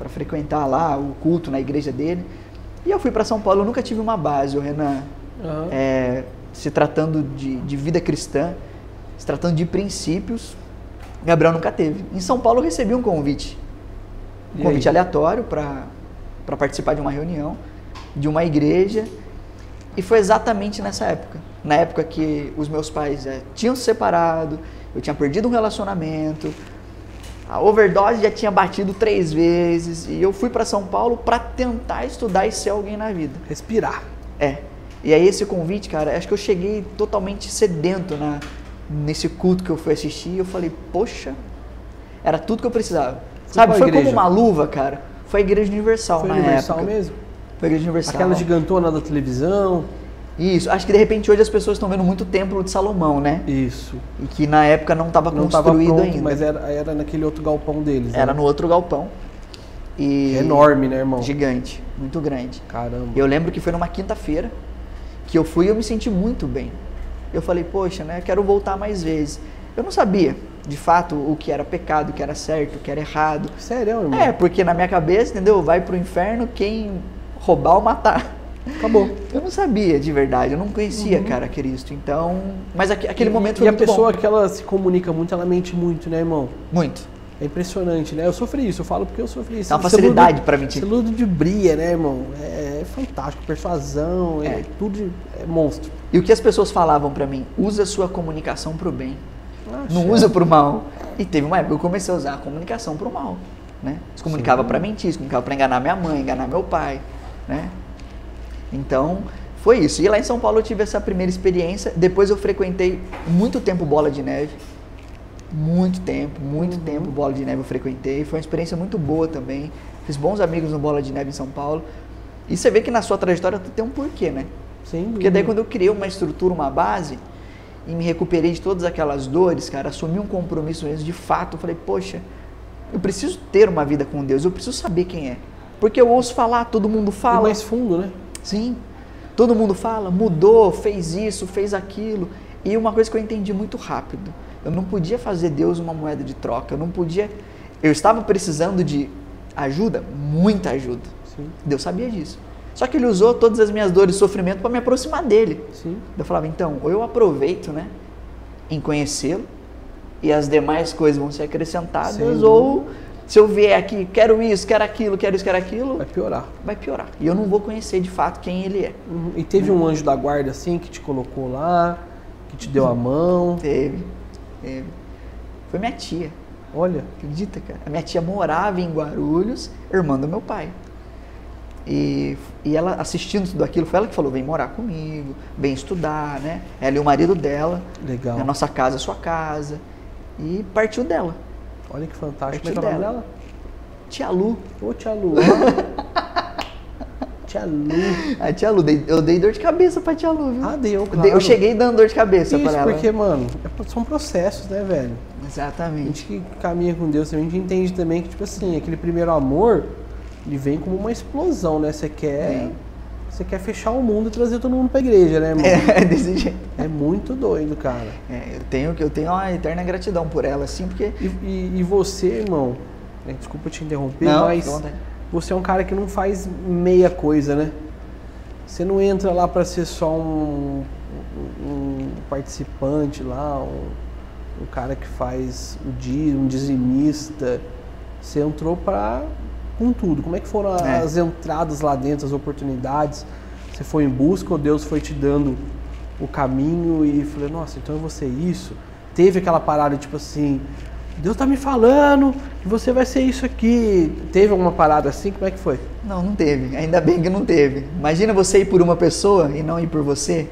frequentar lá o culto na igreja dele. E eu fui para São Paulo, eu nunca tive uma base, o Renan, se tratando de vida cristã, se tratando de princípios, Gabriel nunca teve. Em São Paulo eu recebi um convite aleatório para participar de uma reunião, de uma igreja, e foi exatamente nessa época. Na época que os meus pais tinham se separado, eu tinha perdido um relacionamento, a overdose já tinha batido 3 vezes, e eu fui para São Paulo para tentar estudar e ser alguém na vida. Respirar. E aí esse convite, cara, acho que eu cheguei totalmente sedento nesse culto que eu fui assistir, e eu falei, poxa, era tudo que eu precisava. Sabe, foi como uma luva, cara. Foi a Igreja Universal na época. Foi Universal mesmo? Foi a Igreja Universal. Aquela gigantona da televisão. Isso, acho que de repente hoje as pessoas estão vendo muito o Templo de Salomão, né? Isso. E que na época não estava construído pronto, ainda. Mas era naquele outro galpão deles, né? Era no outro galpão. E é enorme, né, irmão? Gigante, muito grande. Caramba. Eu lembro que foi numa quinta-feira que eu fui e eu me senti muito bem. Eu falei, poxa, né, quero voltar mais vezes. Eu não sabia, de fato, o que era pecado, o que era certo, o que era errado. Sério, irmão? Porque na minha cabeça, entendeu? Vai pro inferno quem roubar ou matar. Acabou. Eu não sabia de verdade, eu não conhecia, cara, Cristo. Então, mas aquele momento foi muito bom. E a pessoa que ela se comunica muito, ela mente muito, né, irmão? Muito. É impressionante, né? Eu sofri isso, eu falo porque eu sofri isso. É uma facilidade pra mentir. Esse ludo de bria, né, irmão? É fantástico, persuasão, tudo é monstro. E o que as pessoas falavam pra mim? Usa a sua comunicação pro bem. Não usa pro mal. E teve uma época que eu comecei a usar a comunicação pro mal, né? Se comunicava pra mentir, se comunicava pra enganar minha mãe, enganar meu pai, né? Então, foi isso. E lá em São Paulo eu tive essa primeira experiência. Depois eu frequentei muito tempo Bola de Neve. Muito tempo Bola de Neve eu frequentei. Foi uma experiência muito boa também. Fiz bons amigos no Bola de Neve em São Paulo. E você vê que na sua trajetória tu tem um porquê, né? Sim. Porque daí quando eu criei uma estrutura, uma base, e me recuperei de todas aquelas dores, cara, assumi um compromisso mesmo, de fato, eu falei, poxa, eu preciso ter uma vida com Deus, eu preciso saber quem é. Porque eu ouço falar, todo mundo fala. E mais fundo, né? Sim, todo mundo fala, mudou, fez isso, fez aquilo. E uma coisa que eu entendi muito rápido, eu não podia fazer Deus uma moeda de troca, eu estava precisando de ajuda, muita ajuda. Sim. Deus sabia disso. Só que ele usou todas as minhas dores e sofrimento para me aproximar dele. Sim. Eu falava, então, ou eu aproveito, né, em conhecê-lo, e as demais coisas vão ser acrescentadas, ou se eu vier aqui, quero isso, quero aquilo, vai piorar. E eu não vou conhecer de fato quem ele é. E teve um anjo da guarda assim que te colocou lá, que te deu a mão? Teve. Foi minha tia. Olha. Acredita, cara? A minha tia morava em Guarulhos, irmã do meu pai. E ela, assistindo tudo aquilo, foi ela que falou, vem morar comigo, vem estudar, né? Ela e o marido dela. Legal. A nossa casa é sua casa. E partiu dela. Olha que fantástico. Como é que é o nome dela? Tia Lu. Ô, tia Lu. Tia Lu. A tia Lu, eu dei dor de cabeça pra tia Lu, viu? Deu, claro. Eu cheguei dando dor de cabeça pra ela. Porque, mano, são processos, né, velho? Exatamente. A gente que caminha com Deus, a gente entende também que, tipo assim, aquele primeiro amor, ele vem como uma explosão, né? Você quer fechar o mundo e trazer todo mundo pra igreja, né, irmão? É, desse jeito. É muito doido, cara. Eu tenho uma eterna gratidão por ela, assim, porque... E você, irmão, desculpa te interromper, não, mas você é um cara que não faz meia coisa, né? Você não entra lá pra ser só um participante lá, um cara que faz um dizimista. Você entrou com tudo. Como é que foram as entradas lá dentro, as oportunidades? Você foi em busca ou Deus foi te dando o caminho e falei, nossa, então eu vou ser isso? Teve aquela parada, tipo assim, Deus tá me falando que você vai ser isso aqui. Teve alguma parada assim? Como é que foi? Não teve. Ainda bem que não teve. Imagina você ir por uma pessoa e não ir por você.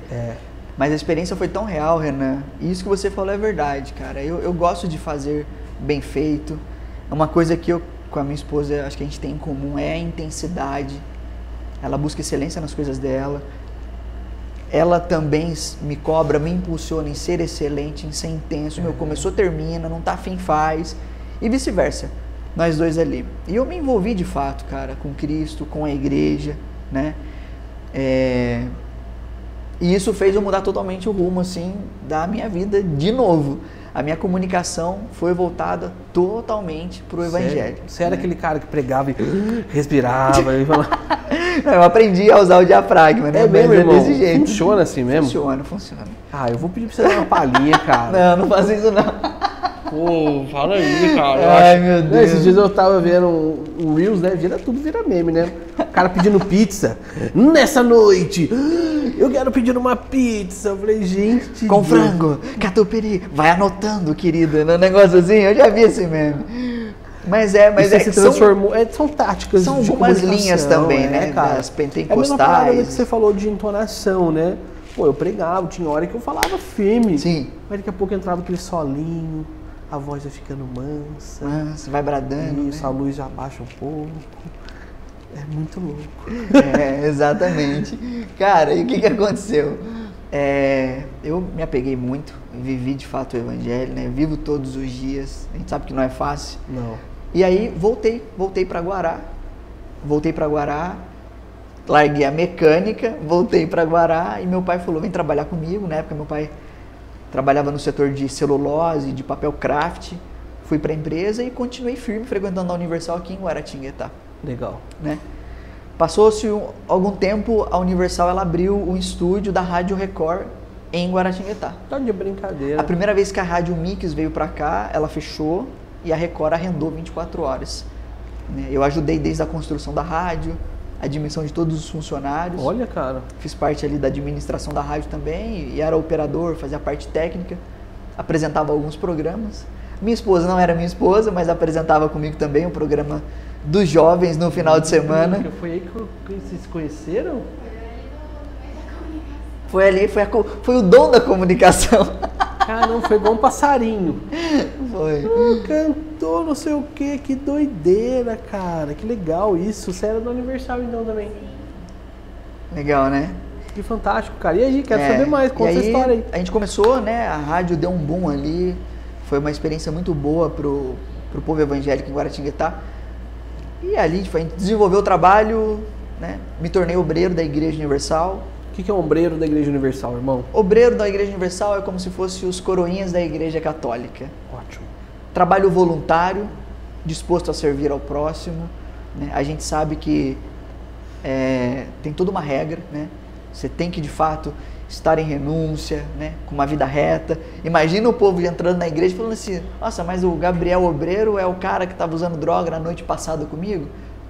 Mas a experiência foi tão real, Renan. E isso que você falou é verdade, cara. Eu gosto de fazer bem feito. É uma coisa que eu, com a minha esposa, acho que a gente tem em comum, é a intensidade. Ela busca excelência nas coisas dela. Ela também me cobra, me impulsiona em ser excelente, em ser intenso. Meu, começou, termina, não tá afim, faz. E vice-versa. Nós dois ali. E eu me envolvi de fato, cara, com Cristo, com a igreja, né? E isso fez eu mudar totalmente o rumo, assim, da minha vida de novo. A minha comunicação foi voltada totalmente pro evangelho. Você era aquele cara que pregava e respirava e falava... Eu aprendi a usar o diafragma, né? É mesmo, irmão? Desse jeito. Funciona assim mesmo? Funciona. Eu vou pedir pra você dar uma palhinha, cara. Não faça isso não. Pô, fala aí, cara. Ai, meu Deus. Esses dias eu tava vendo um Reels, né? Tudo vira meme, né? O cara pedindo pizza. Nessa noite, eu quero pedir uma pizza. Eu falei, gente... Com frango, catupiry. Vai anotando, querida, no negócio assim. Eu já vi esse meme. Mas se transformou. São táticas são de algumas comunicação, linhas também, né? cara? Das É a mesma pentecostais. parada que você falou de entonação, né? Pô, eu pregava, tinha hora que eu falava firme. Sim. Mas daqui a pouco entrava aquele solinho, a voz vai ficando mansa. Você vai bradando. Isso, né? A luz já abaixa um pouco. É muito louco. É, exatamente. Cara, e o que aconteceu? Eu me apeguei muito, vivi de fato o evangelho, né? Vivo todos os dias. A gente sabe que não é fácil. Não. E aí voltei para Guará. Larguei a mecânica, voltei para Guará e meu pai falou, vem trabalhar comigo. Na época meu pai trabalhava no setor de celulose, de papel craft. Fui para a empresa e continuei firme frequentando a Universal aqui em Guaratinguetá. Legal. Né? Passou-se algum tempo, a Universal ela abriu um estúdio da Rádio Record em Guaratinguetá. Tá de brincadeira. A primeira vez que a Rádio Mix veio para cá, ela fechou e a Record arrendou 24 horas. Eu ajudei desde a construção da rádio, a admissão de todos os funcionários. Olha, cara. Fiz parte ali da administração da rádio também e era operador, fazia parte técnica, apresentava alguns programas. Minha esposa não era minha esposa, mas apresentava comigo também um programa dos jovens no final de semana. Foi aí que vocês se conheceram? Foi o dom da comunicação. Caramba, foi igual um passarinho. Foi. Cantou não sei o que doideira, cara. Que legal isso. Você era do aniversário então também. Legal, né? Que fantástico, cara. E aí, quero saber mais, conta essa história aí. A gente começou, né? A rádio deu um boom ali. Foi uma experiência muito boa pro povo evangélico em Guaratinguetá. E ali a gente desenvolveu o trabalho, né? Me tornei obreiro da Igreja Universal. O que é um obreiro da Igreja Universal, irmão? Obreiro da Igreja Universal é como se fosse os coroinhas da Igreja Católica. Ótimo. Trabalho voluntário, disposto a servir ao próximo. Né? A gente sabe que tem toda uma regra, né? Você tem que, de fato, estar em renúncia, né? Com uma vida reta. Imagina o povo entrando na igreja falando assim, nossa, mas o Gabriel Obreiro é o cara que estava usando droga na noite passada comigo?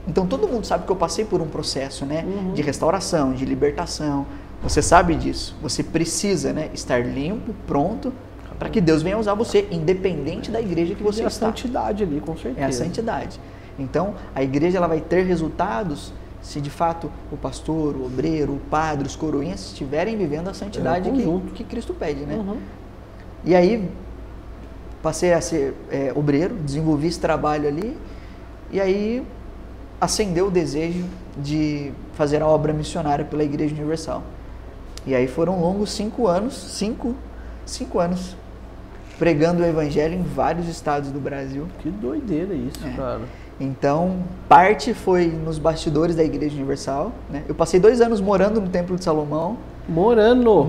Então todo mundo sabe que eu passei por um processo, né? De restauração, de libertação. Você sabe disso. Você precisa, né? Estar limpo, pronto, para que Deus venha usar você, independente da igreja que você está. É a santidade ali, com certeza. É a santidade. Então, a igreja ela vai ter resultados se de fato o pastor, o obreiro, o padre, os coroinhas estiverem vivendo a santidade que Cristo pede, né? E aí, passei a ser obreiro, desenvolvi esse trabalho ali, e aí acendeu o desejo de fazer a obra missionária pela Igreja Universal. E aí foram longos 5 anos, 5 anos, pregando o evangelho em vários estados do Brasil. Que doideira isso, cara. Então, parte foi nos bastidores da Igreja Universal, né? Eu passei 2 anos morando no Templo de Salomão. Morando.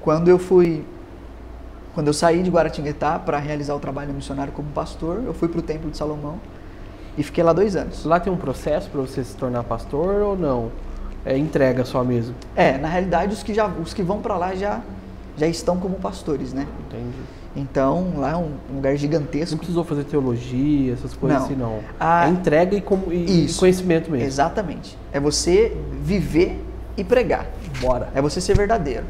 Quando eu saí de Guaratinguetá para realizar o trabalho missionário como pastor, eu fui para o Templo de Salomão e fiquei lá 2 anos. Lá tem um processo para você se tornar pastor ou não? É entrega só mesmo? Na realidade, os que vão para lá já estão como pastores, né? Entendi. Então, lá é um lugar gigantesco. Não precisou fazer teologia, essas coisas assim, não. É entrega e conhecimento mesmo. Exatamente. É você viver e pregar. Bora. É você ser verdadeiro.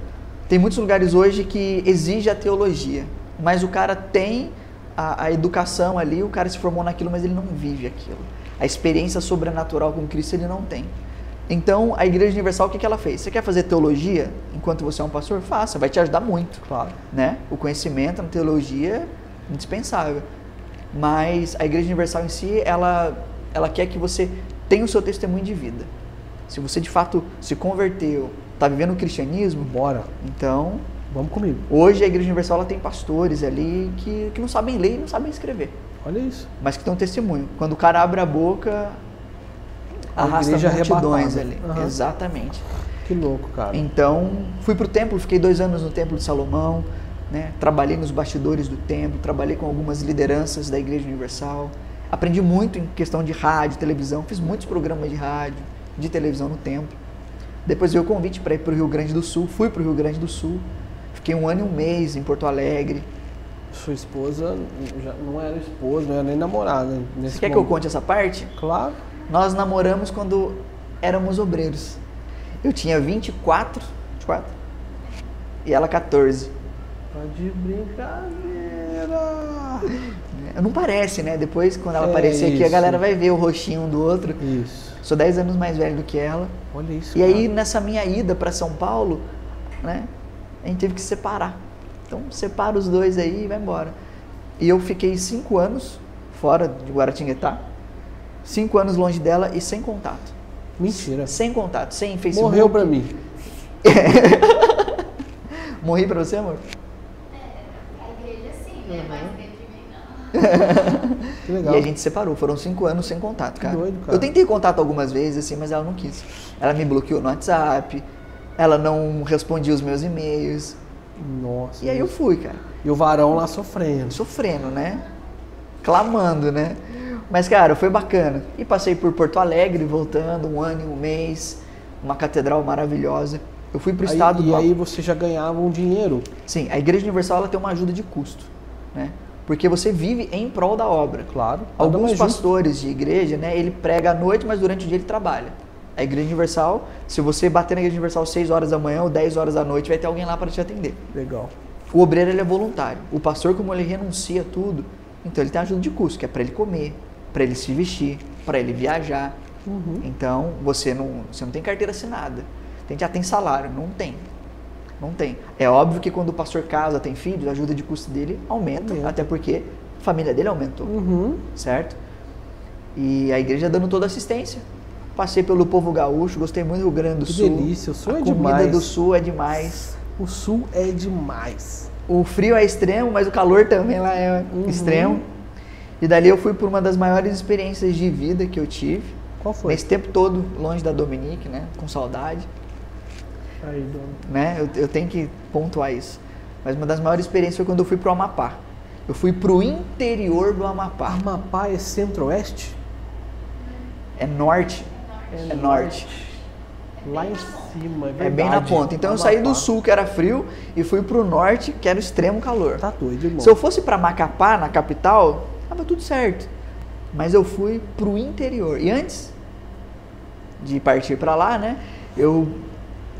Tem muitos lugares hoje que exige a teologia, mas o cara tem a educação ali, o cara se formou naquilo, mas ele não vive aquilo. A experiência sobrenatural com Cristo ele não tem. Então, a Igreja Universal, o que ela fez? Você quer fazer teologia enquanto você é um pastor? Faça, vai te ajudar muito. Claro. Né? O conhecimento na teologia é indispensável. Mas a Igreja Universal em si, ela quer que você tenha o seu testemunho de vida. Se você, de fato, se converteu, está vivendo o cristianismo, bora. Então, vamos comigo. Hoje, a Igreja Universal ela tem pastores ali que não sabem ler e não sabem escrever. Olha isso. Mas que tem um testemunho. Quando o cara abre a boca, arrasta multidões ali. Exatamente. Que louco, cara. Então, fui pro templo, fiquei 2 anos no Templo de Salomão, né? Trabalhei nos bastidores do templo, trabalhei com algumas lideranças da Igreja Universal, aprendi muito em questão de rádio, televisão, fiz muitos programas de rádio, de televisão no templo. Depois veio o convite para ir para o Rio Grande do Sul, fui para o Rio Grande do Sul, fiquei 1 ano e 1 mês em Porto Alegre, Sua esposa já não era esposa, não era nem namorada. Você quer que eu conte essa parte? Claro. Nós namoramos quando éramos obreiros. Eu tinha 24 e ela 14. Tá de brincadeira. Não parece, né? Depois, quando ela aparecer aqui, a galera vai ver o rostinho um do outro. Isso. Sou 10 anos mais velho do que ela. Olha isso, E aí, nessa minha ida para São Paulo, né? A gente teve que se separar. Então, separa os dois aí e vai embora. E eu fiquei 5 anos fora de Guaratinguetá. 5 anos longe dela e sem contato. Mentira. Sem contato, sem Facebook. Morreu pra mim. Morri pra você, amor? A igreja sim, né? Mas dentro de mim não. Que legal. E a gente separou, foram 5 anos sem contato, cara. Que doido, cara. Eu tentei contato algumas vezes, assim, mas ela não quis. Ela me bloqueou no WhatsApp, ela não respondia os meus e-mails. Nossa. E aí eu fui, cara. E o varão lá sofrendo. Sofrendo, né? Clamando, né? Mas, cara, foi bacana. E passei por Porto Alegre, voltando, 1 ano e 1 mês, uma catedral maravilhosa. Eu fui pro estado E aí você já ganhava um dinheiro. Sim, a Igreja Universal ela tem uma ajuda de custo, né? Porque você vive em prol da obra. Claro. Alguns pastores de igreja, né, ele prega à noite, mas durante o dia ele trabalha. A Igreja Universal, se você bater na Igreja Universal 6 horas da manhã ou 10 horas da noite, vai ter alguém lá para te atender. Legal. O obreiro ele é voluntário. O pastor, como ele renuncia tudo, então ele tem ajuda de custo, que é para ele comer, para ele se vestir, para ele viajar. Então você não tem carteira assinada. Tem salário? Não tem. Não tem. É óbvio que quando o pastor casa, tem filhos, a ajuda de custo dele aumenta. Até porque a família dele aumentou. Certo? E a igreja dando toda assistência. Passei pelo povo gaúcho, gostei muito do Rio Grande do Sul. Que delícia, o Sul é demais. A comida do Sul é demais. O Sul é demais. O frio é extremo, mas o calor também lá é extremo. E dali eu fui por uma das maiores experiências de vida que eu tive. Qual foi? Nesse tempo todo, longe da Dominique, né? Com saudade. Aí, dona. Né? Eu tenho que pontuar isso. Mas uma das maiores experiências foi quando eu fui pro Amapá. Eu fui pro interior do Amapá. Amapá é centro-oeste? É norte. É norte. Lá em cima, é verdade. É bem na ponta. Então eu saí do sul, que era frio, e fui pro norte, que era o extremo calor. Tá doido, irmão. Se eu fosse pra Macapá, na capital, tava tudo certo. Mas eu fui pro interior. E antes de partir pra lá, né,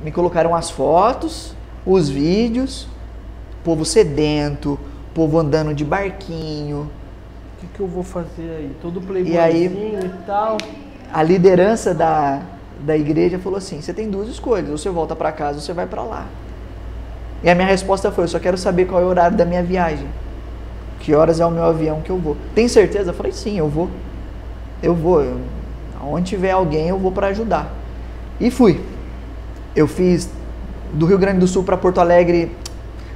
me colocaram as fotos, os vídeos, povo sedento, povo andando de barquinho. O que eu vou fazer aí? Todo playboyzinho E aí, e tal. A liderança da igreja falou assim, você tem 2 escolhas, ou você volta para casa ou você vai para lá. E a minha resposta foi, eu só quero saber qual é o horário da minha viagem. Que horas é o meu avião que eu vou. Tem certeza? Eu falei, sim, eu vou. Onde tiver alguém, eu vou para ajudar. E fui. Eu fiz do Rio Grande do Sul para Porto Alegre,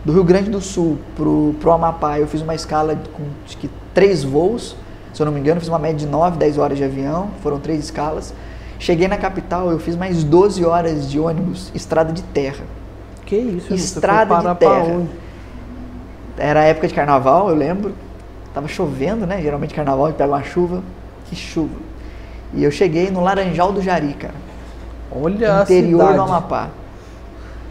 do Rio Grande do Sul pro Amapá, eu fiz uma escala com acho que 3 voos, se eu não me engano, fiz uma média de 9, 10 horas de avião, foram 3 escalas. Cheguei na capital, eu fiz mais 12 horas de ônibus, estrada de terra. Que isso? Estrada de terra. Era época de carnaval, eu lembro. Tava chovendo, né? Geralmente carnaval a gente pega uma chuva. Que chuva. E eu cheguei no Laranjal do Jari, cara. Olha a interior cidade. do Amapá.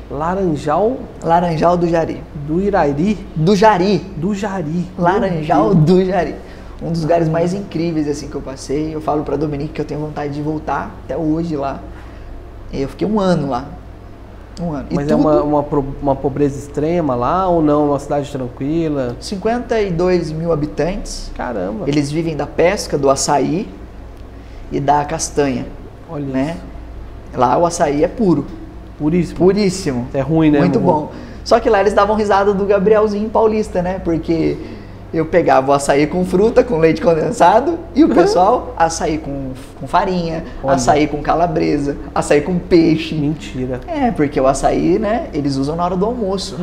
Laranjal do Jari. Do Irairi? Do Jari. Do Jari. Laranjal do Jari. Um dos lugares mais incríveis assim que eu passei. Eu falo pra Dominique que eu tenho vontade de voltar até hoje lá. E eu fiquei 1 ano lá. 1 ano. Mas e é tudo... uma pobreza extrema lá ou não? Uma cidade tranquila? 52 mil habitantes. Caramba. Eles vivem da pesca, do açaí e da castanha. Olha né? isso. Lá o açaí é puro. Puríssimo. Puríssimo. É ruim, né? Muito bom. Só que lá eles davam risada do Gabrielzinho paulista, né? Porque eu pegava o açaí com fruta, com leite condensado, e o pessoal, açaí com farinha, Olha. açaí com calabresa, açaí com peixe. Mentira. É, porque o açaí, né, eles usam na hora do almoço.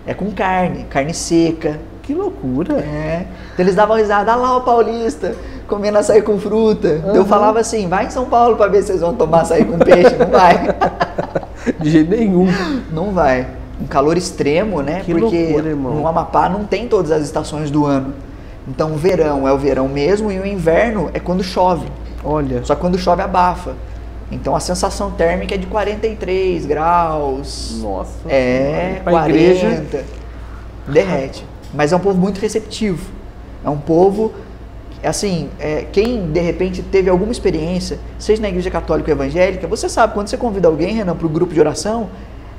É com carne seca. Que loucura. É. Então eles davam risada, lá o paulista, comendo açaí com fruta. Então eu falava assim, vai em São Paulo pra ver se vocês vão tomar açaí com peixe. Não vai. De jeito nenhum. Não vai. Um calor extremo, né? Que porque loucura, irmão. no Amapá não tem todas as estações do ano. Então o verão é o verão mesmo e o inverno é quando chove. Olha. Só que quando chove abafa. Então a sensação térmica é de 43 graus. Nossa. É, pra 40. igreja. Derrete. mas é um povo muito receptivo. É um povo, assim, quem de repente teve alguma experiência, seja na igreja católica ou evangélica, você sabe, quando você convida alguém, Renan, para o grupo de oração,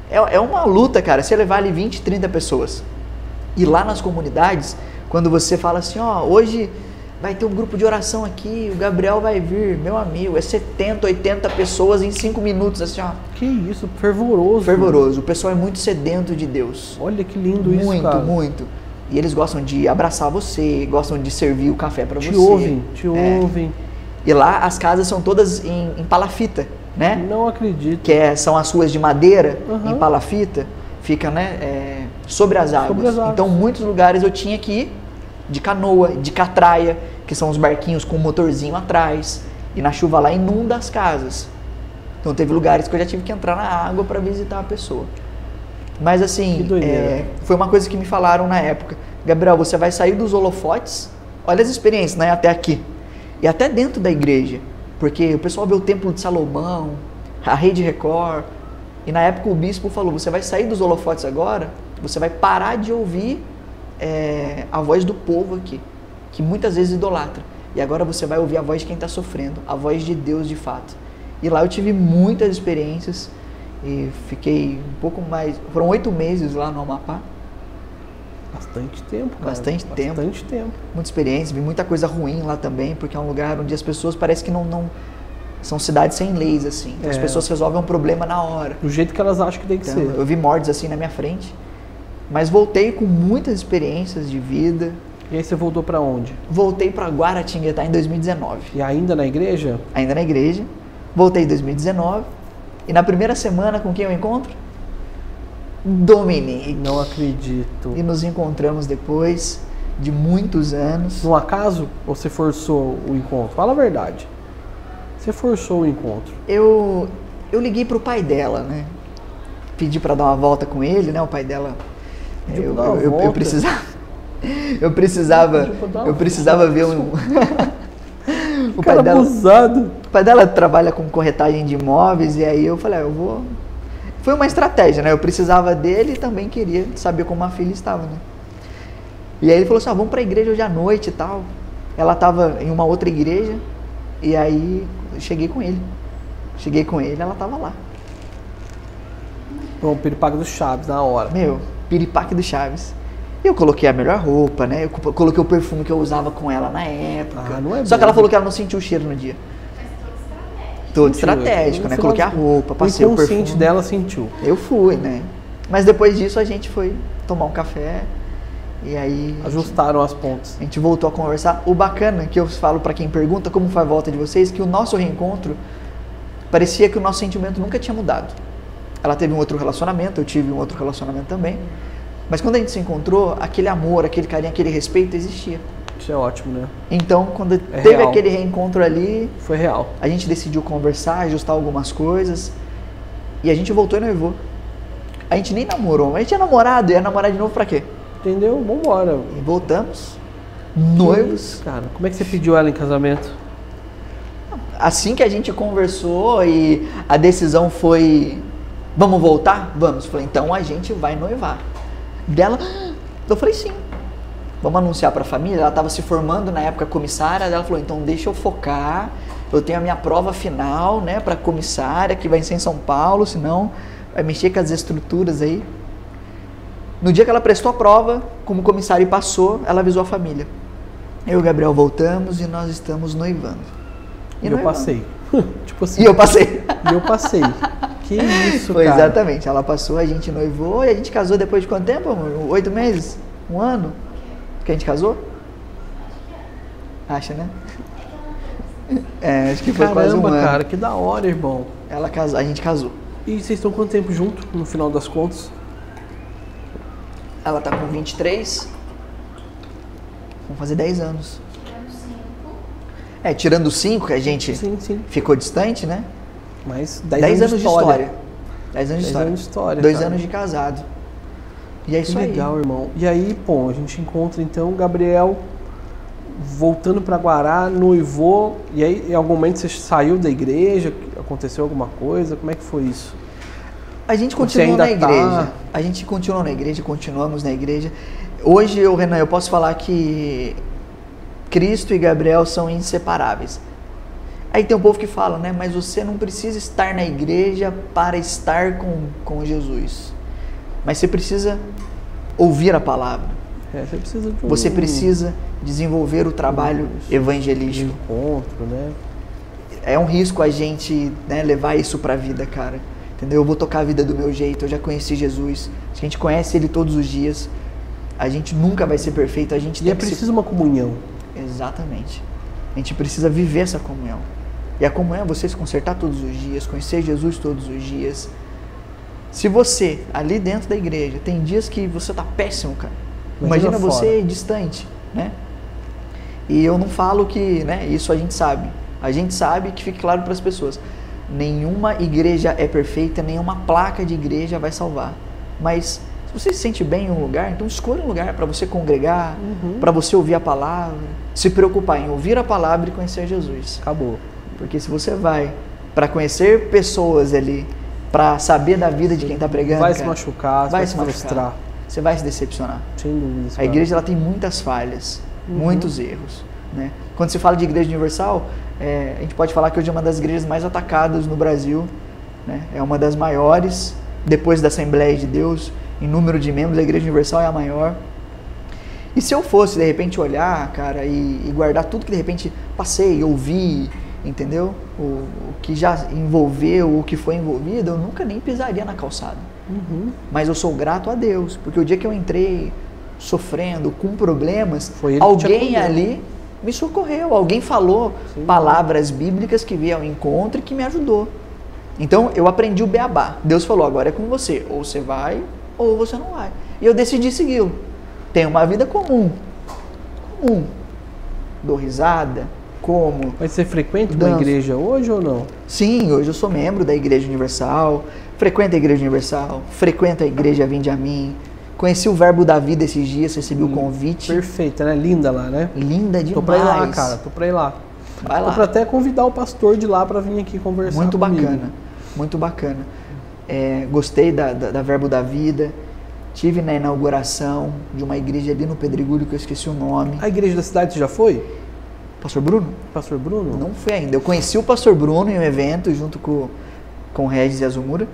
é uma luta, cara, você levar ali 20, 30 pessoas. E lá nas comunidades, quando você fala assim, ó, hoje vai ter um grupo de oração aqui, o Gabriel vai vir, meu amigo, é 70, 80 pessoas em 5 minutos, assim, ó. Que isso, fervoroso. Fervoroso, o pessoal é muito sedento de Deus. Olha que lindo isso, Muito, cara. muito. E eles gostam de abraçar você, gostam de servir o café para você. Te ouvem. E lá as casas são todas em palafita, né? Não acredito. Que são as ruas de madeira, Uhum. em palafita, fica, né, sobre as águas. Sobre as águas. Então, muitos lugares eu tinha que ir de canoa, de catraia, que são os barquinhos com um motorzinho atrás. E na chuva lá inunda as casas. Então, teve lugares que eu já tive que entrar na água para visitar a pessoa. Mas Que assim, doideira. foi uma coisa que me falaram na época. Gabriel, você vai sair dos holofotes, olha as experiências, né, até aqui. E até dentro da igreja. Porque o pessoal vê o Templo de Salomão, a Rede Record. E na época o bispo falou, você vai sair dos holofotes agora, você vai parar de ouvir a voz do povo aqui, que muitas vezes idolatra. E agora você vai ouvir a voz de quem está sofrendo, a voz de Deus de fato. E lá eu tive muitas experiências e fiquei um pouco mais... Foram 8 meses lá no Amapá. Bastante tempo, cara. Bastante tempo. Bastante tempo. Muita experiência, vi muita coisa ruim lá também, porque é um lugar onde as pessoas parece que não são cidades sem leis, assim. Então, as pessoas resolvem um problema na hora. Do jeito que elas acham que tem que Então, ser. eu vi mortes assim na minha frente. Mas voltei com muitas experiências de vida. E aí você voltou pra onde? Voltei para Guaratinguetá em 2019. E ainda na igreja? Ainda na igreja. Voltei em 2019. E na primeira semana, com quem eu encontro? Dominique. Não acredito. E nos encontramos depois de muitos anos. No acaso ou você forçou o encontro? Fala a verdade. Você forçou o encontro. Eu liguei pro pai dela, né? Pedi para dar uma volta com ele, né? O pai dela. Pediu pra dar uma Eu volta? precisava Pediu pra dar uma eu precisava ver o pai Cara dela. abusado. O pai dela trabalha com corretagem de imóveis e aí eu falei, eu vou. Foi uma estratégia, né? Eu precisava dele e também queria saber como a filha estava, né? E aí ele falou assim, vamos pra igreja hoje à noite e tal. Ela estava em uma outra igreja e aí eu cheguei com ele. Cheguei com ele, ela estava lá. Bom, piripaque do Chaves na hora. Meu, piripaque do Chaves. Eu coloquei a melhor roupa, né? Eu coloquei o perfume que eu usava com ela na época. Ah, não é Só que bom. ela falou que ela não sentiu o cheiro no dia. Mas todo estratégico. Todo Sentiu. estratégico, né? No Coloquei a final, roupa, O passei o inconsciente perfume. dela sentiu. Eu fui, né? Mas depois disso a gente foi tomar um café e aí Ajustaram as pontas. a gente voltou a conversar. O bacana que eu falo pra quem pergunta como foi a volta de vocês, que o nosso reencontro parecia que o nosso sentimento nunca tinha mudado. Ela teve um outro relacionamento, eu tive um outro relacionamento também. Mas quando a gente se encontrou, aquele amor, aquele carinho, aquele respeito existia. Isso é ótimo, né? Então, quando É teve real. aquele reencontro ali, Foi real. a gente decidiu conversar, ajustar algumas coisas. E a gente voltou e noivou. A gente nem namorou, mas a gente ia namorado, ia namorar de novo pra quê? Entendeu? Vambora. E voltamos, Que noivos. isso, cara. Como é que você pediu ela em casamento? Assim que a gente conversou e a decisão foi, vamos voltar? Vamos. Falei, então a gente vai noivar. Dela, eu falei sim. Vamos anunciar pra família? Ela estava se formando na época comissária, ela falou, então deixa eu focar, eu tenho a minha prova final, né, pra comissária, que vai ser em São Paulo, senão vai mexer com as estruturas aí. No dia que ela prestou a prova, como comissária e passou, ela avisou a família. Eu e o Gabriel voltamos e nós estamos noivando. E eu noivamos. passei. Tipo assim. E eu passei. E eu passei. Que isso, Foi cara. exatamente. Ela passou, a gente noivou e a gente casou depois de quanto tempo, amor? 8 meses? 1 ano? Que a gente casou? Acha, né? É, acho que foi quase um Caramba, ano. cara, que da hora, irmão. Ela casou, a gente casou. E vocês estão quanto tempo junto, no final das contas? Ela tá com 23. Vamos fazer 10 anos. Tivemos 5. É, tirando 5 que a gente Sim, sim. ficou distante, né? Mas 10 anos de história. 10 anos de 10 história. anos de história, 2 cara. anos de casado. E é Que isso aí. legal, irmão. E aí, pô, a gente encontra então o Gabriel voltando pra Guará, noivou. E aí, em algum momento você saiu da igreja? Aconteceu alguma coisa? Como é que foi isso? A gente Você continua ainda na igreja. tá- A gente continua na igreja, continuamos na igreja. Hoje, Renan, eu posso falar que Cristo e Gabriel são inseparáveis. Aí tem um povo que fala, né? Mas você não precisa estar na igreja para estar com Jesus. Mas você precisa ouvir a palavra. Você precisa de Você precisa desenvolver o trabalho de evangelístico. encontro, né? É um risco a gente, né, levar isso pra vida, cara. Entendeu? Eu vou tocar a vida do meu jeito, eu já conheci Jesus. A gente conhece Ele todos os dias. A gente nunca vai ser perfeito, a gente E tem é que preciso uma comunhão. Exatamente. A gente precisa viver essa comunhão. E a comunhão é você se consertar todos os dias, conhecer Jesus todos os dias. Se você, ali dentro da igreja, tem dias que você tá péssimo, cara. Imagina fora. você distante, né? E eu não falo que, né, isso a gente sabe. A gente sabe, que fique claro para as pessoas. Nenhuma igreja é perfeita, nenhuma placa de igreja vai salvar. Mas se você se sente bem em um lugar, então escolha um lugar para você congregar, para você ouvir a palavra, se preocupar em ouvir a palavra e conhecer Jesus. Acabou. Porque se você vai para conhecer pessoas ali, para saber da vida de quem está pregando, Vai cara, se machucar, vai se machucar. frustrar. Você vai se decepcionar. Sem dúvidas. A igreja ela tem muitas falhas, muitos erros. Né? Quando se fala de igreja universal, a gente pode falar que hoje é uma das igrejas mais atacadas no Brasil. Né? É uma das maiores, depois da Assembleia de Deus, em número de membros, a igreja universal é a maior. E se eu fosse, de repente, olhar, cara, e guardar tudo que de repente passei, ouvi, entendeu? O que já envolveu, o que foi envolvido, eu nunca nem pisaria na calçada. Mas eu sou grato a Deus, porque o dia que eu entrei sofrendo, com problemas, Foi Ele que te alguém acolheu. ali me socorreu, alguém falou palavras bíblicas que veio ao encontro e que me ajudou. Então eu aprendi o beabá. Deus falou, agora é com você, ou você vai ou você não vai. E eu decidi segui-lo. Tenho uma vida comum. Dou risada, como. Mas você frequenta uma Danço. igreja hoje ou não? Sim, hoje eu sou membro da Igreja Universal, frequento a Igreja Universal, frequento a Igreja Vinde a Mim, conheci o Verbo da Vida esses dias, recebi o convite. Perfeita, né? Linda lá, né? Linda demais. Tô pra ir lá, cara. Tô pra ir lá. Vai Tô lá. pra até convidar o pastor de lá pra vir aqui conversar Muito comigo. bacana, muito bacana. Gostei da Verbo da Vida. Tive na inauguração de uma igreja ali no Pedregulho, que eu esqueci o nome. A igreja da cidade você já foi? Pastor Bruno? Pastor Bruno? Não fui ainda. Eu conheci o Pastor Bruno em um evento junto com o Regis e a Zumura,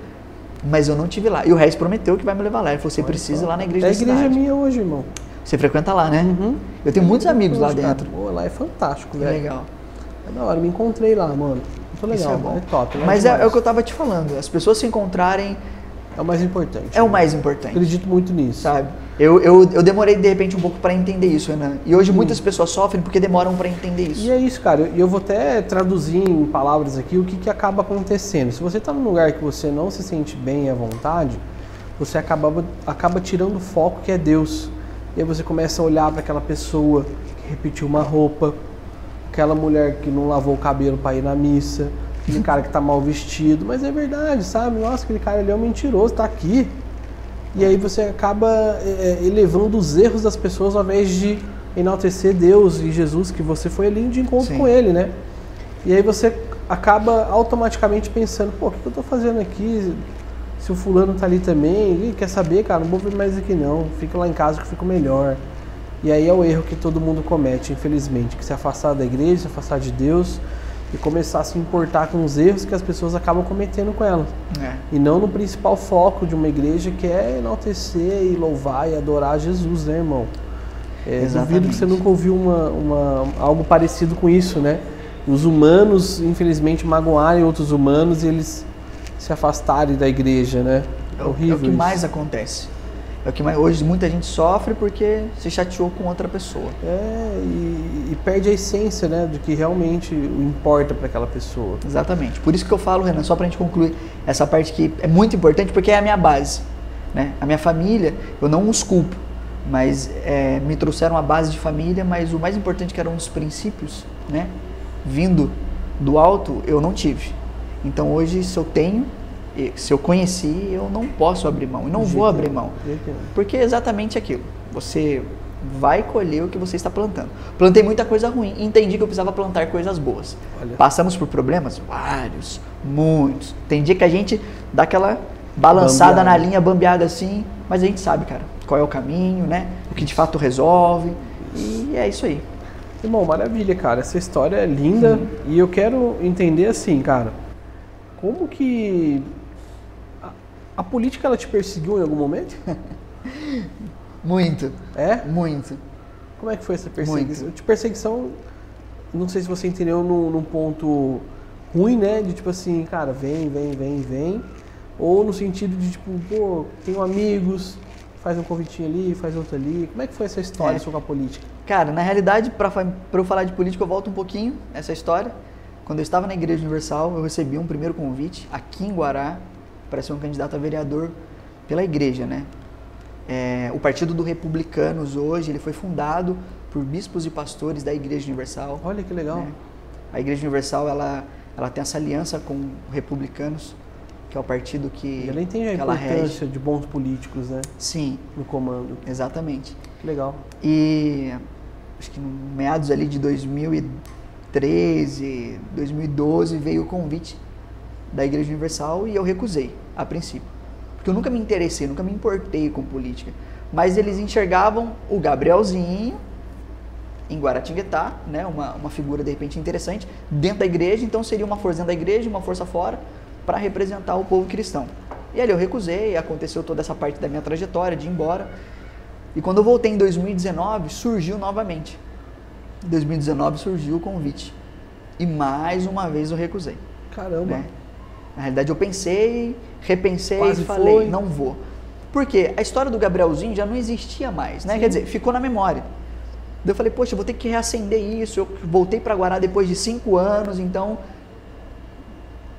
mas eu não tive lá. E o Regis prometeu que vai me levar lá. Ele falou, você precisa ir lá na igreja É a da igreja cidade. minha hoje, irmão. Você frequenta lá, né? Uhum. Eu tenho muitos amigos lá Hoje, cara. dentro. Pô, lá é fantástico, Que velho. legal. É da hora, me encontrei lá, mano. Muito legal, Isso é bom. é top. Lá Mas demais. é o que eu tava te falando. As pessoas se encontrarem É o mais importante. é o mais importante. Acredito muito nisso. Sabe? Eu demorei de repente um pouco para entender isso, Renan. E hoje muitas pessoas sofrem porque demoram para entender isso. E é isso, cara. E eu vou até traduzir em palavras aqui o que acaba acontecendo. Se você está num lugar que você não se sente bem à vontade, você acaba tirando o foco que é Deus. E aí você começa a olhar para aquela pessoa que repetiu uma roupa, aquela mulher que não lavou o cabelo para ir na missa, aquele cara que está mal vestido. Mas é verdade, sabe? Nossa, aquele cara ali é um mentiroso, tá aqui. E aí você acaba elevando os erros das pessoas ao invés de enaltecer Deus e Jesus, que você foi ali de encontro Sim. com Ele, né? E aí você acaba automaticamente pensando, pô, o que eu tô fazendo aqui? Se o fulano tá ali também, Ih, quer saber, cara, não vou vir mais aqui não, fica lá em casa que eu fico melhor. E aí é o erro que todo mundo comete, infelizmente, que se afastar da igreja, se afastar de Deus e começar a se importar com os erros que as pessoas acabam cometendo com elas. E não no principal foco de uma igreja, que é enaltecer e louvar e adorar Jesus, né, irmão? Duvido que você nunca ouviu algo parecido com isso, né? Os humanos, infelizmente, magoarem outros humanos e eles se afastarem da igreja, né? É horrível. É o que mais acontece. É o que mais, hoje muita gente sofre porque se chateou com outra pessoa. E perde a essência, né, do que realmente importa para aquela pessoa. Exatamente. Por isso que eu falo, Renan, só pra gente concluir essa parte que é muito importante, porque é a minha base. Né? A minha família, eu não os culpo, mas me trouxeram a base de família, mas o mais importante, que era um dos princípios, né, vindo do alto, eu não tive. Então hoje, se eu tenho, se eu conheci, eu não posso abrir mão, e não vou abrir mão. Porque é exatamente aquilo. Você vai colher o que você está plantando. Plantei muita coisa ruim, entendi que eu precisava plantar coisas boas. Olha. Passamos por problemas? Vários, muitos. Tem dia que a gente dá aquela balançada Bambeada. na linha, bambeada assim, mas a gente sabe, cara, qual é o caminho, né? O que de fato resolve, e é isso aí. Irmão, maravilha, cara. Essa história é linda e eu quero entender assim, cara, como que a política ela te perseguiu em algum momento? Muito, É? muito. Como é que foi essa perseguição? Muito. De perseguição, não sei se você entendeu num ponto ruim, né? De tipo assim, cara, vem. Ou no sentido de tipo, pô, tenho amigos, faz um convitinho ali, faz outro ali. Como é que foi essa história sobre a política? Cara, na realidade, para eu falar de política, eu volto um pouquinho essa história. Quando eu estava na Igreja Universal, eu recebi um primeiro convite aqui em Guará para ser um candidato a vereador pela igreja, né? O Partido dos Republicanos hoje, ele foi fundado por bispos e pastores da Igreja Universal. Olha que legal. Né? A Igreja Universal, ela tem essa aliança com Republicanos, que é o partido que E ela entende a que ela importância rege. de bons políticos, né? Sim, No comando. exatamente. Que legal. E acho que no meados ali de 2013, 2012 veio o convite da Igreja Universal e eu recusei, a princípio. Porque eu nunca me interessei, nunca me importei com política. Mas eles enxergavam o Gabrielzinho em Guaratinguetá, né, uma figura de repente interessante, dentro da igreja, então seria uma força dentro da igreja, uma força fora, para representar o povo cristão. E ali eu recusei, aconteceu toda essa parte da minha trajetória de ir embora. E quando eu voltei em 2019, surgiu novamente. Em 2019 surgiu o convite. E mais uma vez eu recusei. Caramba. Né? Na realidade eu pensei, repensei Quase e falei, foi. não vou. Porque a história do Gabrielzinho já não existia mais, né? Sim. Quer dizer, ficou na memória. Daí eu falei, poxa, eu vou ter que reacender isso. Eu voltei para Guará depois de 5 anos, então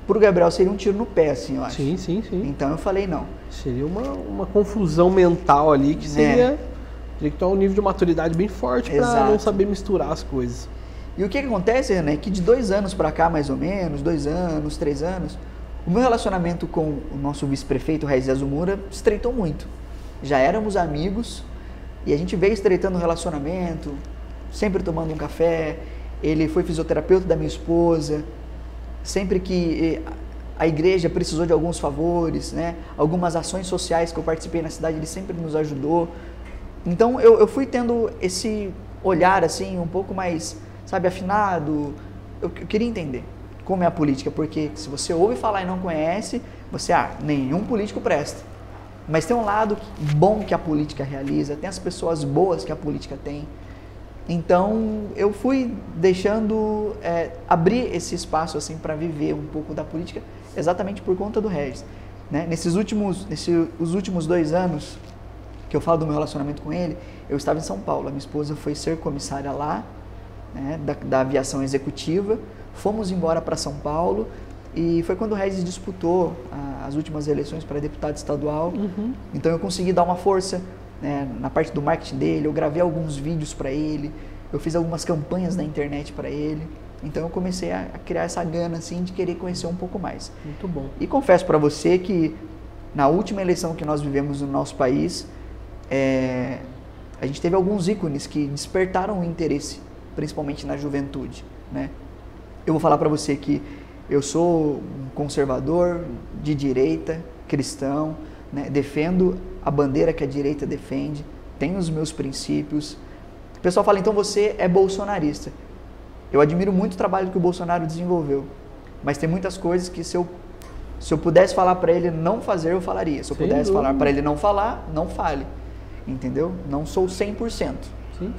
pro Gabriel seria um tiro no pé, assim, eu acho. Sim. Então eu falei, não. Seria uma confusão mental ali que seria... Teria que ter um nível de maturidade bem forte para Exato. não saber misturar as coisas. E o que acontece, Renan, é que de 2 anos para cá, mais ou menos, 2 anos, 3 anos, o meu relacionamento com o nosso vice-prefeito, Raiz Azumura, estreitou muito. Já éramos amigos e a gente veio estreitando o relacionamento, sempre tomando um café. Ele foi fisioterapeuta da minha esposa. Sempre que a igreja precisou de alguns favores, né, algumas ações sociais que eu participei na cidade, ele sempre nos ajudou. Então eu fui tendo esse olhar assim um pouco mais, sabe, afinado. Eu queria entender como é a política, porque se você ouve falar e não conhece, você, nenhum político presta. Mas tem um lado bom que a política realiza, tem as pessoas boas que a política tem. Então eu fui deixando abrir esse espaço assim para viver um pouco da política, exatamente por conta do Regis, né? Nesses últimos 2 anos que eu falo do meu relacionamento com ele, eu estava em São Paulo. A minha esposa foi ser comissária lá, né, da aviação executiva. Fomos embora para São Paulo e foi quando o Regis disputou as últimas eleições para deputado estadual. Então eu consegui dar uma força, né, na parte do marketing dele. Eu gravei alguns vídeos para ele, eu fiz algumas campanhas na internet para ele. Então eu comecei a criar essa gana assim de querer conhecer um pouco mais. Muito bom. E confesso para você que na última eleição que nós vivemos no nosso país, a gente teve alguns ícones que despertaram o interesse, principalmente na juventude, né? Eu vou falar para você que eu sou um conservador de direita, cristão, né? Defendo a bandeira que a direita defende, tenho os meus princípios. O pessoal fala, então você é bolsonarista. Eu admiro muito o trabalho que o Bolsonaro desenvolveu, mas tem muitas coisas que se eu pudesse falar para ele não fazer, eu falaria. Se eu pudesse falar para ele não falar, não fale. Entendeu? Não sou 100%.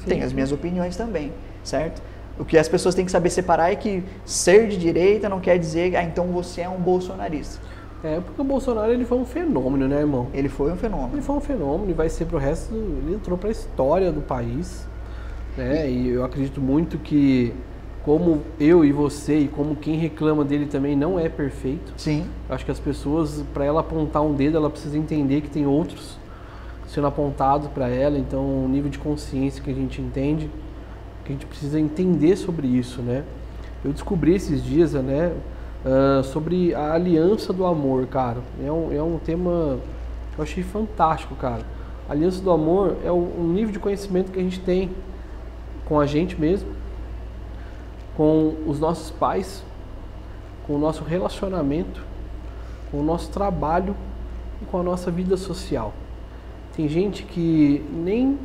Tenho as minhas opiniões também, certo? O que as pessoas têm que saber separar é que ser de direita não quer dizer, então você é um bolsonarista. Porque o Bolsonaro ele foi um fenômeno, né, irmão? Ele foi um fenômeno. Ele foi um fenômeno e vai ser pro resto, ele entrou para a história do país, né? E eu acredito muito que, como eu e você, e como quem reclama dele também não é perfeito. Sim. Acho que as pessoas, para ela apontar um dedo, ela precisa entender que tem outros sendo apontados para ela, então o nível de consciência que a gente entende, que a gente precisa entender sobre isso, né? Eu descobri esses dias, né, sobre a aliança do amor, cara. É um tema que eu achei fantástico, cara. A aliança do amor é um nível de conhecimento que a gente tem com a gente mesmo, com os nossos pais, com o nosso relacionamento, com o nosso trabalho e com a nossa vida social. Tem gente que nem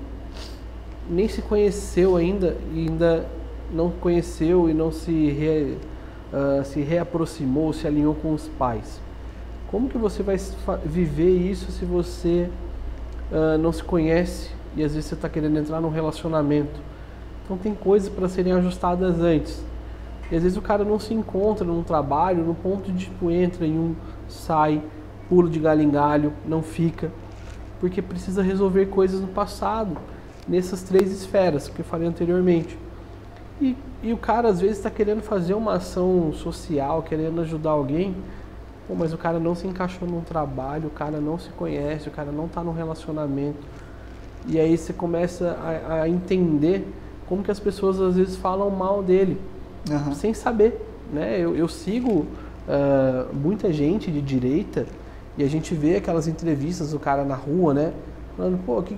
se conheceu ainda e ainda não conheceu e não se reaproximou, se alinhou com os pais. Como que você vai viver isso se você não se conhece e às vezes você está querendo entrar num relacionamento? Então tem coisas para serem ajustadas antes. E às vezes o cara não se encontra num trabalho, no ponto de tipo, entra em um, sai, pula de galho em galho, não fica. Porque precisa resolver coisas no passado, nessas 3 esferas que eu falei anteriormente. E o cara às vezes está querendo fazer uma ação social, querendo ajudar alguém, mas o cara não se encaixou num trabalho, o cara não se conhece, o cara não está num relacionamento. E aí você começa a entender como que as pessoas às vezes falam mal dele, sem saber, né? Eu sigo muita gente de direita e a gente vê aquelas entrevistas do cara na rua, né? Falando, pô, o que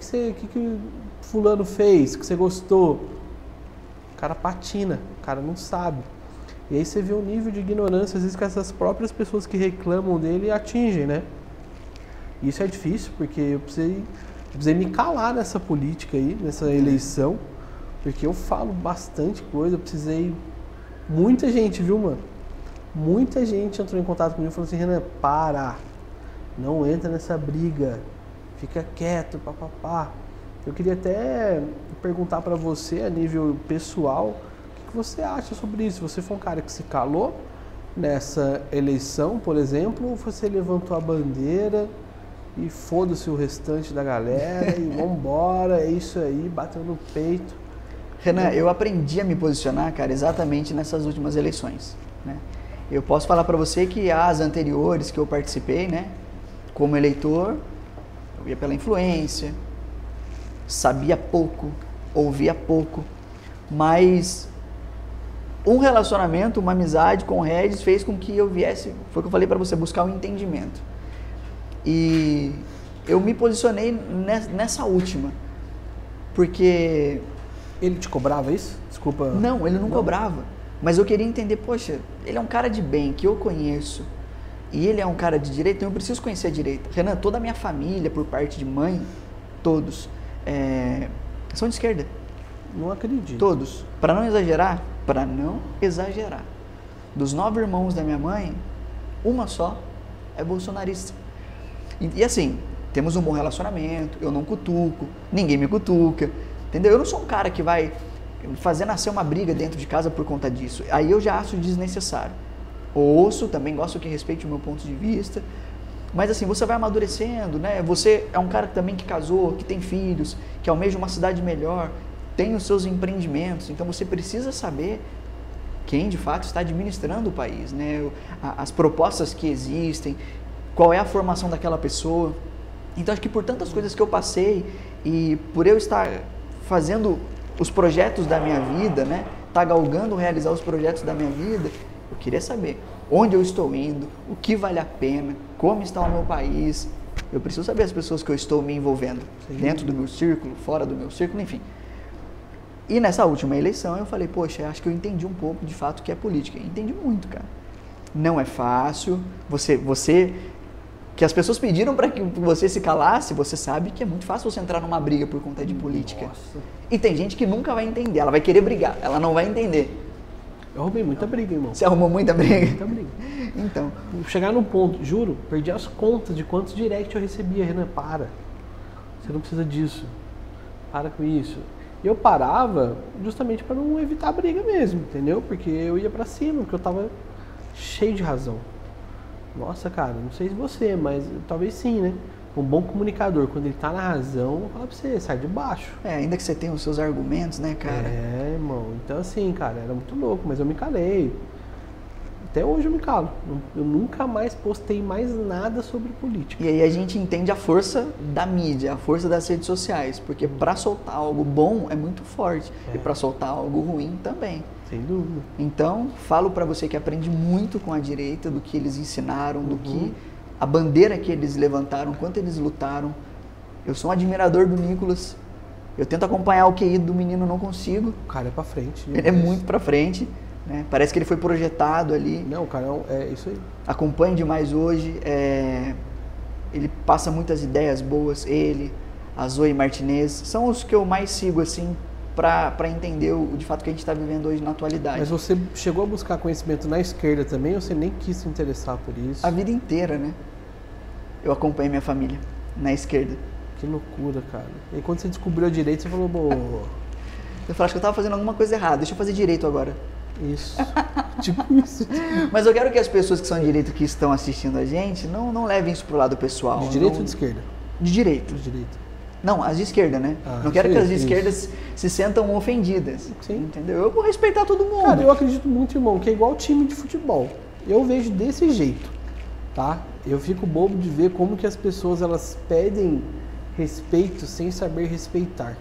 fulano fez, que você gostou? O cara patina, o cara não sabe. E aí você vê o nível de ignorância, às vezes, que essas próprias pessoas que reclamam dele atingem, né? E isso é difícil, porque eu precisei me calar nessa política aí, nessa eleição, porque eu falo bastante coisa, eu precisei... Muita gente, viu, mano? Muita gente entrou em contato comigo e falou assim, Renan, para, não entra nessa briga, fica quieto, papapá. Eu queria até perguntar pra você, a nível pessoal, o que você acha sobre isso? Você foi um cara que se calou nessa eleição, por exemplo, ou você levantou a bandeira e foda-se o restante da galera e vambora, é isso aí, bateu no peito? Renan, eu aprendi a me posicionar, cara, exatamente nessas últimas eleições, né? Eu posso falar pra você que as anteriores que eu participei, né, como eleitor, eu ia pela influência, sabia pouco, ouvia pouco, mas um relacionamento, uma amizade com o Regis fez com que eu viesse, foi o que eu falei pra você, buscar um entendimento. E eu me posicionei nessa última, porque... Ele te cobrava isso? Desculpa. Não, ele não cobrava. Mas eu queria entender, poxa, ele é um cara de bem, que eu conheço, e ele é um cara de direita, então eu preciso conhecer a direita. Renan, toda a minha família, por parte de mãe, todos, são de esquerda. Não acredito. Todos. Para não exagerar, dos 9 irmãos da minha mãe, uma só é bolsonarista. E assim, temos um bom relacionamento, eu não cutuco, ninguém me cutuca, entendeu? Eu não sou um cara que vai fazer nascer uma briga dentro de casa por conta disso. Aí eu já acho desnecessário. Ouço, também gosto que respeite o meu ponto de vista, mas assim, você vai amadurecendo, né? Você é um cara também que casou, que tem filhos, que almeja uma cidade melhor, tem os seus empreendimentos, então você precisa saber quem de fato está administrando o país, né? As propostas que existem, qual é a formação daquela pessoa. Então acho que por tantas coisas que eu passei e por eu estar fazendo os projetos da minha vida, né? Tá galgando realizar os projetos da minha vida, eu queria saber onde eu estou indo, o que vale a pena, como está o meu país. Eu preciso saber as pessoas que eu estou me envolvendo, dentro do meu círculo, fora do meu círculo, enfim. E nessa última eleição eu falei, poxa, acho que eu entendi um pouco de fato o que é política. Entendi muito, cara. Não é fácil, você que as pessoas pediram para que você se calasse, você sabe que é muito fácil você entrar numa briga por conta de política. Nossa. E tem gente que nunca vai entender, ela vai querer brigar, ela não vai entender. Eu arrumei muita briga, irmão. Você arrumou muita briga? Muita briga. Então. Chegar num ponto, juro, perdi as contas de quantos direct eu recebia. Renan, para. Você não precisa disso. Para com isso. E eu parava justamente para não evitar a briga mesmo, entendeu? Porque eu ia pra cima, porque eu tava cheio de razão. Nossa, cara, não sei se você, mas talvez sim, né? Um bom comunicador, quando ele tá na razão, fala pra você, sai de baixo. Ainda que você tenha os seus argumentos, né, cara? Irmão. Então, assim, cara, era muito louco, mas eu me calei. Até hoje eu me calo. Eu nunca mais postei mais nada sobre política. E aí a gente entende a força da mídia, a força das redes sociais, porque para soltar algo bom é muito forte e para soltar algo ruim também. Sem dúvida. Então, falo para você que aprende muito com a direita, do que eles ensinaram, do que a bandeira que eles levantaram, quanto eles lutaram. Eu sou um admirador do Nicolas. Eu tento acompanhar o QI do menino, não consigo. O cara é pra frente. Ele é muito pra frente. Né? Parece que ele foi projetado ali. Não, o cara é isso aí. Acompanho demais hoje. ele passa muitas ideias boas, ele, a Zoe Martinez, são os que eu mais sigo, assim, para entender de fato que a gente está vivendo hoje na atualidade. Mas você chegou a buscar conhecimento na esquerda também ou você nem quis se interessar por isso? A vida inteira, né? Eu acompanhei minha família na esquerda. Que loucura, cara. E quando você descobriu a direita, você falou, pô... Eu falei, acho que eu estava fazendo alguma coisa errada, deixa eu fazer direito agora. Isso. Tipo isso. Mas eu quero que as pessoas que são de direita que estão assistindo a gente não levem isso pro lado pessoal. De direita não... ou de esquerda? De direita. De direita. Não, as de esquerda, né? Ah, não quero que as de isso. esquerda se sentam ofendidas. Sim. Entendeu? Eu vou respeitar todo mundo. Cara, eu acredito muito, irmão, que é igual time de futebol. Eu vejo desse jeito, tá? Eu fico bobo de ver como que as pessoas, elas pedem respeito sem saber respeitar.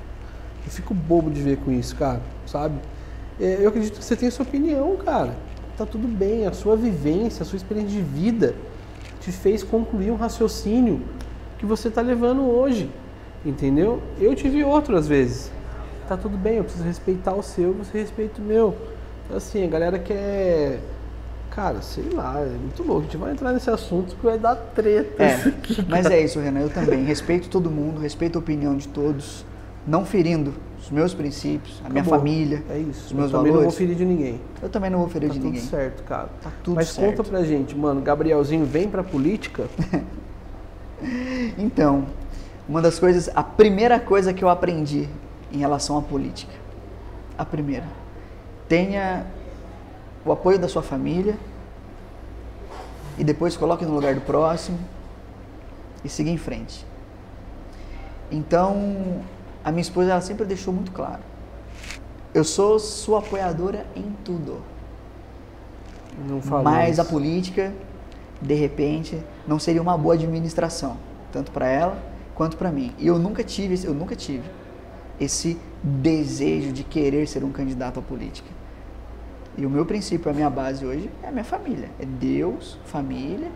Eu fico bobo de ver com isso, cara, sabe? Eu acredito que você tem a sua opinião, cara. Tá tudo bem, a sua vivência, a sua experiência de vida te fez concluir um raciocínio que você tá levando hoje, entendeu? Eu tive outro às vezes. Tá tudo bem, eu preciso respeitar o seu, você respeita o meu. Assim, a galera quer... Cara, sei lá, é muito louco. A gente vai entrar nesse assunto que vai dar treta. Mas é isso, Renan, eu também respeito todo mundo, respeito a opinião de todos, não ferindo os meus princípios, a minha família, é isso. os meus eu também valores. não vou ferir de ninguém. Eu também não vou ferir de ninguém. Tá tudo certo, cara. Tá tudo Mas certo. conta pra gente, mano, Gabrielzinho vem pra política? Então, a primeira coisa que eu aprendi em relação à política, a primeira, tenha o apoio da sua família e depois coloque no lugar do próximo e siga em frente. Então, a minha esposa, ela sempre deixou muito claro, eu sou sua apoiadora em tudo, Não falou mas isso. a política, de repente, não seria uma boa administração, tanto para ela quanto para mim. E eu nunca tive esse desejo de querer ser um candidato à política. E o meu princípio, a minha base hoje é a minha família. É Deus, família,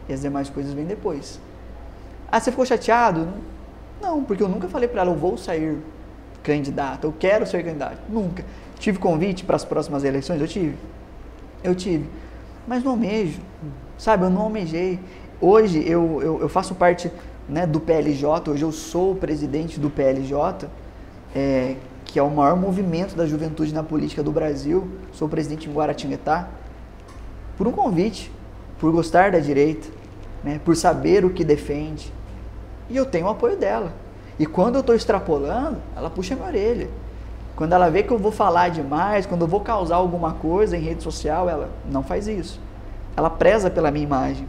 e as demais coisas vêm depois. Ah, você ficou chateado? Não, porque eu nunca falei para ela, eu vou sair candidato, eu quero ser candidato. Nunca. Tive convite para as próximas eleições? Eu tive. Mas não almejo, sabe? Eu não almejei. Hoje eu faço parte, né, do PLJ, hoje eu sou o presidente do PLJ, que é o maior movimento da juventude na política do Brasil. Sou presidente em Guaratinguetá, por um convite, por gostar da direita, né, por saber o que defende. E eu tenho o apoio dela. E quando eu estou extrapolando, ela puxa a minha orelha. Quando ela vê que eu vou falar demais, quando eu vou causar alguma coisa em rede social, ela não faz isso. Ela preza pela minha imagem.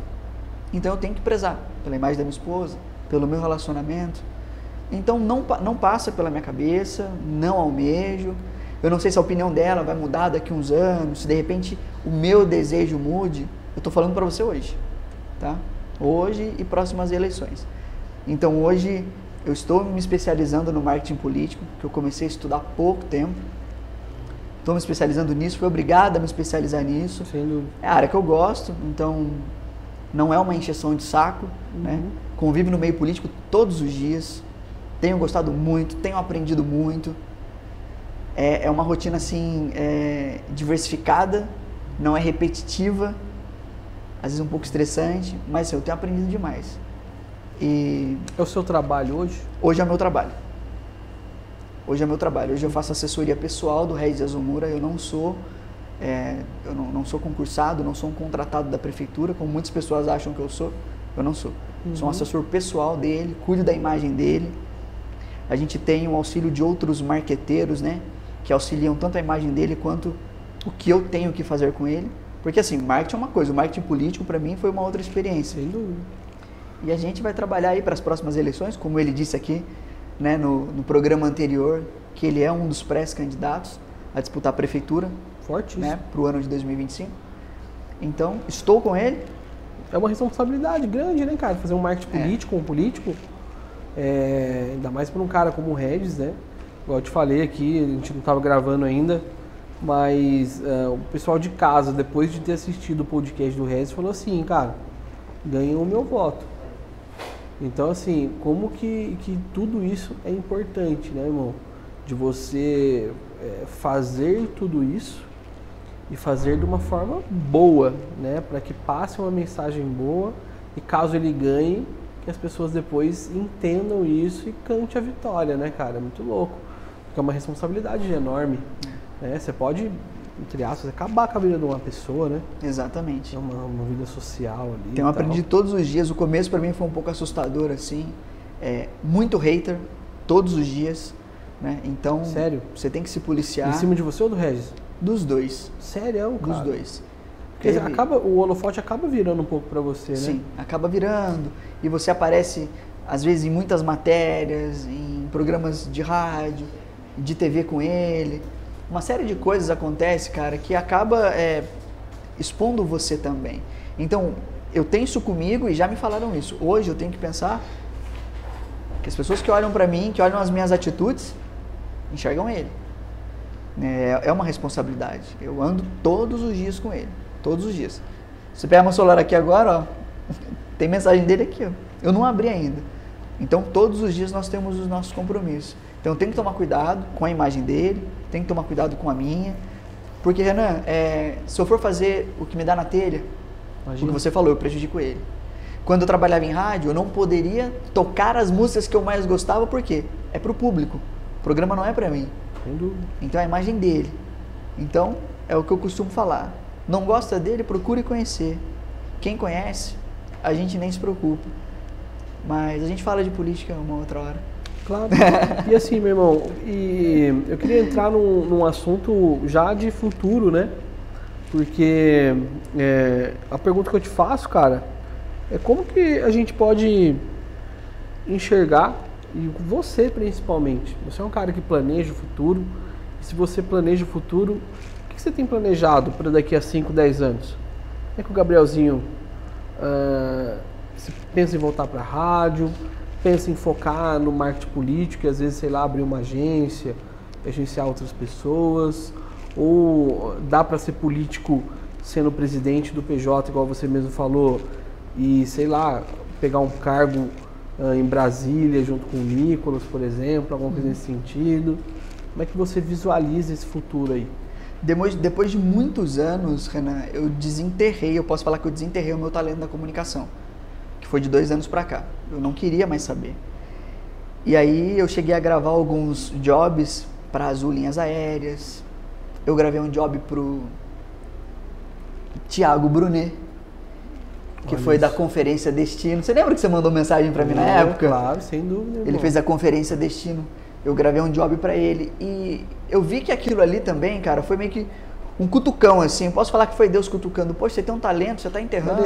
Então eu tenho que prezar pela imagem da minha esposa, pelo meu relacionamento. Então não passa pela minha cabeça, não almejo. Eu não sei se a opinião dela vai mudar daqui a uns anos, se de repente o meu desejo mude. Eu estou falando para você hoje, tá? Hoje e próximas eleições. Então hoje eu estou me especializando no marketing político, que eu comecei a estudar há pouco tempo. Estou me especializando nisso, fui obrigado a me especializar nisso. É a área que eu gosto, então não é uma encheção de saco, né? Convivo no meio político todos os dias. Tenho gostado muito, tenho aprendido muito. É uma rotina assim, diversificada, não é repetitiva, às vezes um pouco estressante, mas assim, eu tenho aprendido demais. E é o seu trabalho hoje? Hoje é o meu trabalho. Hoje é o meu trabalho. Hoje eu faço assessoria pessoal do Regis Azumura. Eu não sou concursado, não sou um contratado da prefeitura, como muitas pessoas acham que eu sou. Eu não sou. Sou um assessor pessoal dele, cuido da imagem dele. A gente tem o auxílio de outros marqueteiros, né, que auxiliam tanto a imagem dele quanto o que eu tenho que fazer com ele. Porque assim, marketing é uma coisa, o marketing político para mim foi uma outra experiência. Sem dúvida. E a gente vai trabalhar aí para as próximas eleições, como ele disse aqui, né, no programa anterior, que ele é um dos pré-candidatos a disputar a prefeitura. Fortíssimo. Né, para o ano de 2025. Então, estou com ele. É uma responsabilidade grande, né, cara? Fazer um marketing político com um político. Ainda mais para um cara como o Regis, né? Igual eu te falei aqui, a gente não estava gravando ainda, mas o pessoal de casa, depois de ter assistido o podcast do Regis, falou assim, cara, ganhou o meu voto. Então, assim, como que tudo isso é importante, né, irmão? De você fazer tudo isso e fazer de uma forma boa, né? Para que passe uma mensagem boa e caso ele ganhe, que as pessoas depois entendam isso e cante a vitória, né, cara? É muito louco. Porque é uma responsabilidade enorme. Né? Você pode, entre aspas, acabar com a vida de uma pessoa, né? Exatamente. É uma vida social ali. Então eu aprendi todos os dias. O começo pra mim foi um pouco assustador, assim. Muito hater, todos os dias. Né? Então, sério? Você tem que se policiar. Em cima de você ou do Regis? Dos dois. Sério, cara? Dos dois. Porque o holofote acaba virando um pouco pra você, né? Sim, acaba virando. E você aparece, às vezes, em muitas matérias, em programas de rádio, de TV com ele. Uma série de coisas acontece, cara, que acaba expondo você também. Então, eu tenho isso comigo e já me falaram isso. Hoje eu tenho que pensar que as pessoas que olham pra mim, que olham as minhas atitudes, enxergam ele. É uma responsabilidade. Eu ando todos os dias com ele. Todos os dias. Você pega meu celular aqui agora, ó, tem mensagem dele aqui, ó. Eu não abri ainda. Então, todos os dias nós temos os nossos compromissos. Então, eu tenho que tomar cuidado com a imagem dele, tenho que tomar cuidado com a minha. Porque, Renan, se eu for fazer o que me dá na telha, o que você falou, eu prejudico ele. Quando eu trabalhava em rádio, eu não poderia tocar as músicas que eu mais gostava, por quê? É pro público. O programa não é pra mim. Então, é a imagem dele. Então, é o que eu costumo falar. Não gosta dele, procure conhecer. Quem conhece, a gente nem se preocupa. Mas a gente fala de política uma outra hora. Claro. E assim, meu irmão, eu queria entrar num assunto já de futuro, né? Porque a pergunta que eu te faço, cara, é como que a gente pode enxergar, e você principalmente, você é um cara que planeja o futuro, e se você planeja o futuro, o que você tem planejado para daqui a 5, 10 anos? Como é que o Gabrielzinho pensa em voltar para a rádio, pensa em focar no marketing político, e às vezes, sei lá, abrir uma agência, agenciar outras pessoas, ou dá para ser político sendo presidente do PJ, igual você mesmo falou, e, sei lá, pegar um cargo em Brasília junto com o Nicolas, por exemplo, alguma coisa nesse sentido? Como é que você visualiza esse futuro aí? Depois de muitos anos, Renan, eu posso falar que eu desenterrei o meu talento da comunicação, que foi de 2 anos pra cá. Eu não queria mais saber. E aí eu cheguei a gravar alguns jobs para Azul Linhas Aéreas. Eu gravei um job pro Thiago Brunet, que foi da Conferência Destino. Você lembra que você mandou mensagem para mim na época? Claro, sem dúvida. Ele fez a Conferência Destino. Eu gravei um job para ele. E eu vi que aquilo ali também, cara, foi meio que um cutucão, assim. Posso falar que foi Deus cutucando. Poxa, você tem um talento, você tá enterrando.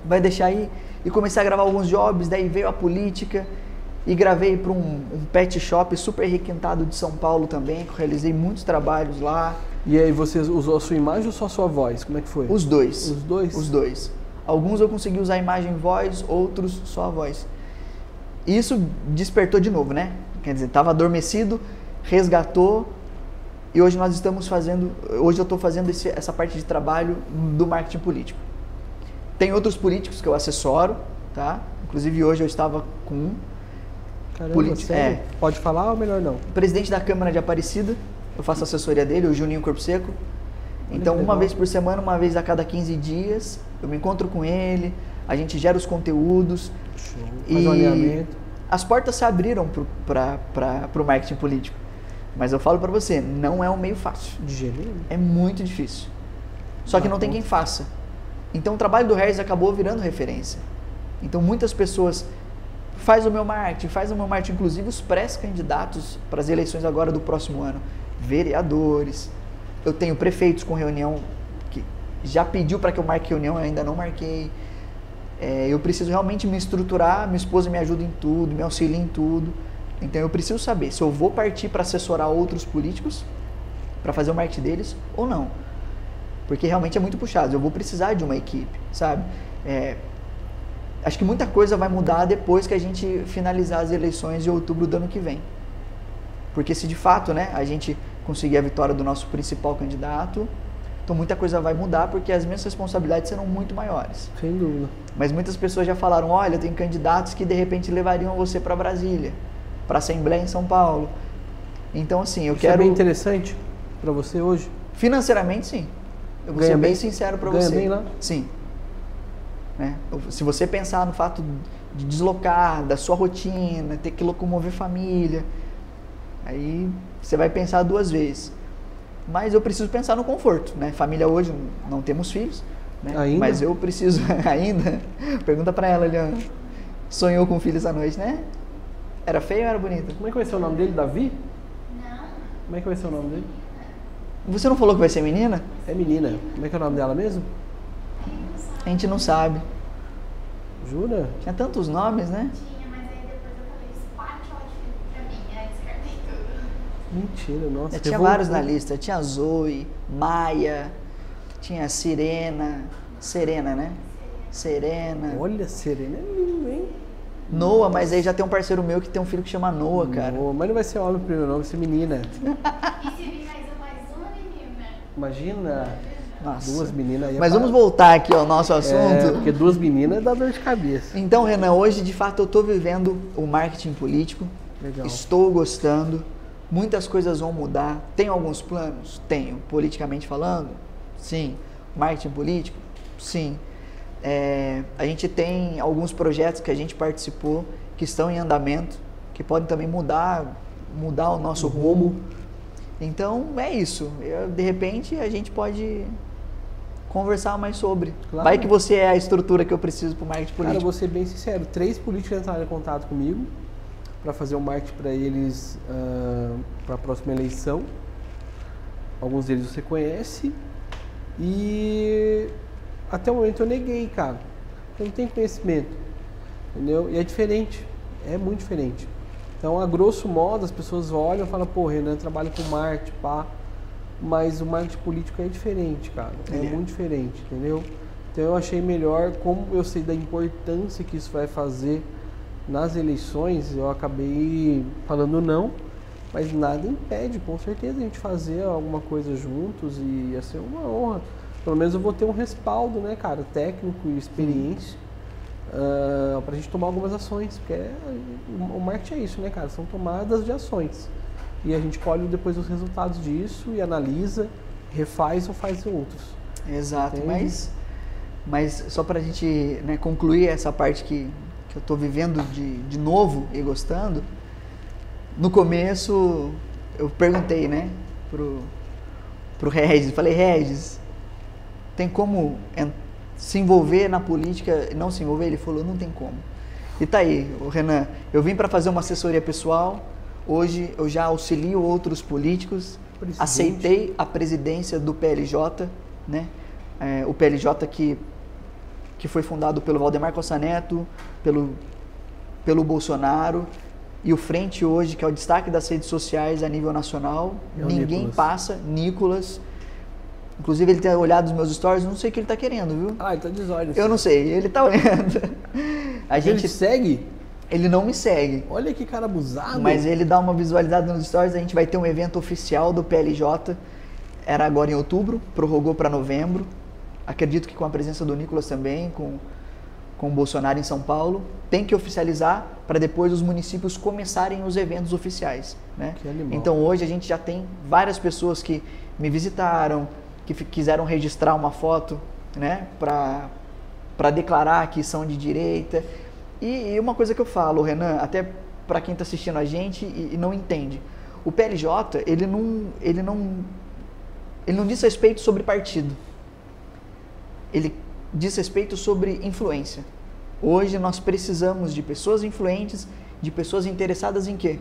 Vai deixar aí. E comecei a gravar alguns jobs, daí veio a política. E gravei para um pet shop super requintado de São Paulo também, que eu realizei muitos trabalhos lá. E aí você usou a sua imagem ou só a sua voz? Como é que foi? Os dois. Os dois? Os dois. Alguns eu consegui usar a imagem e voz, outros só a voz. E isso despertou de novo, né? Quer dizer, estava adormecido, resgatou, e hoje nós estamos fazendo, hoje eu estou fazendo essa parte de trabalho do marketing político. Tem outros políticos que eu assessoro, tá? Inclusive hoje eu estava com um. Caramba, sério? Pode falar ou melhor não? Presidente da Câmara de Aparecida, eu faço assessoria dele, o Juninho Corpo Seco. Então, uma vez por semana, uma vez a cada 15 dias, eu me encontro com ele, a gente gera os conteúdos. Faz um alinhamento. As portas se abriram para o marketing político. Mas eu falo para você, não é um meio fácil. De jeito nenhum. É muito difícil. Só que não tem quem faça. Então, o trabalho do Regis acabou virando referência. Então, muitas pessoas faz o meu marketing, inclusive os pré-candidatos para as eleições agora do próximo ano, vereadores. Eu tenho prefeitos com reunião que já pediu para que eu marque reunião, eu ainda não marquei. Eu preciso realmente me estruturar, minha esposa me ajuda em tudo, me auxilia em tudo. Então eu preciso saber se eu vou partir para assessorar outros políticos, para fazer o marketing deles ou não. Porque realmente é muito puxado, eu vou precisar de uma equipe, sabe? Acho que muita coisa vai mudar depois que a gente finalizar as eleições de outubro do ano que vem. Porque se de fato, né, a gente conseguir a vitória do nosso principal candidato, então muita coisa vai mudar porque as minhas responsabilidades serão muito maiores. Sem dúvida. Mas muitas pessoas já falaram, olha, tem candidatos que de repente levariam você para Brasília, para a Assembleia em São Paulo. Então assim, eu quero... Isso é bem interessante para você hoje? Financeiramente, sim. Eu vou ser bem sincero para você. Ganha bem lá? Sim. Se você pensar no fato de deslocar da sua rotina, ter que locomover família. Aí você vai pensar 2 vezes. Mas eu preciso pensar no conforto, né? Família hoje, não temos filhos, né? Ainda? Mas eu preciso ainda. Pergunta pra ela, Eliana. Sonhou com filhos essa noite, né? Era feio ou era bonita? Como é que vai ser o nome dele? Davi? Não. Como é que vai ser o nome dele? Você não falou que vai ser menina? É menina. Como é que é o nome dela mesmo? A gente não sabe. Jura? Tinha tantos nomes, né? Tinha, mas aí depois eu falei, escolhe pra mim. Aí descartei tudo. Mentira, nossa. Já tinha revoltou. vários na lista. Tinha Zoe, Maia, tinha Serena, né? Serena. Olha, Serena é lindo, hein? Noah, mas aí já tem um parceiro meu que tem um filho que chama Noah, cara. Mas não vai ser homem o primeiro nome, vai ser menina. E se vir mais uma menina? Imagina Nossa. 2 meninas aí. Mas vamos voltar aqui ao nosso É, assunto. porque 2 meninas dá dor de cabeça. Então, Renan, hoje de fato eu estou vivendo o marketing político. Legal. Estou gostando. Muitas coisas vão mudar. Tenho alguns planos? Tenho. Politicamente falando? Sim. Marketing político? Sim. A gente tem alguns projetos que a gente participou que estão em andamento, que podem também mudar o nosso rumo. Então é isso. De repente a gente pode conversar mais sobre. Claro. Vai que você é a estrutura que eu preciso para o marketing Cara, eu político. vou ser bem sincero. 3 políticos entraram em contato comigo para fazer o marketing para eles para a próxima eleição. Alguns deles você conhece. E até o momento eu neguei, cara. Eu não tenho conhecimento. Entendeu? E é diferente. É muito diferente. Então, a grosso modo, as pessoas olham e falam, pô, Renan trabalha com marketing, pá. Mas o marketing político é diferente, cara. É muito diferente, entendeu? Então, eu achei melhor, como eu sei da importância que isso vai fazer nas eleições, eu acabei falando não. Mas nada impede, com certeza, a gente fazer alguma coisa juntos e ia ser uma honra. Pelo menos eu vou ter um respaldo, né, cara, técnico e experiência pra gente tomar algumas ações, porque o marketing é isso, né, cara, são tomadas de ações. E a gente colhe depois os resultados disso e analisa, refaz ou faz outros. Exato, Entende? mas só para a gente, né, concluir essa parte que eu estou vivendo de novo e gostando, no começo eu perguntei, né, pro Regis, falei, Regis, tem como se envolver na política e não se envolver? Ele falou, não tem como. E tá aí, o Renan, eu vim para fazer uma assessoria pessoal, hoje eu já auxilio outros políticos, Presidente. aceitei a presidência do PLJ, né? O PLJ que foi fundado pelo Valdemar Costa Neto, pelo Bolsonaro, e o Frente hoje, que é o destaque das redes sociais a nível nacional, É o ninguém Nicolas. passa, Nicolas. Inclusive ele tem olhado os meus stories, não sei o que ele tá querendo, viu? Ah, ele tá de olhos. Eu não sei, ele tá olhando. Ele te segue? Ele não me segue, Olha que cara abusado. mas ele dá uma visualizada nos stories. A gente vai ter um evento oficial do PLJ, era agora em outubro, prorrogou para novembro. Acredito que com a presença do Nicolas também, com o Bolsonaro em São Paulo. Tem que oficializar para depois os municípios começarem os eventos oficiais, né? Que animal. Então hoje a gente já tem várias pessoas que me visitaram, que quiseram registrar uma foto, né, para declarar que são de direita. E uma coisa que eu falo, Renan, até para quem está assistindo a gente e não entende, o PLJ, ele não diz respeito sobre partido, ele diz respeito sobre influência. Hoje nós precisamos de pessoas influentes, de pessoas interessadas em quê?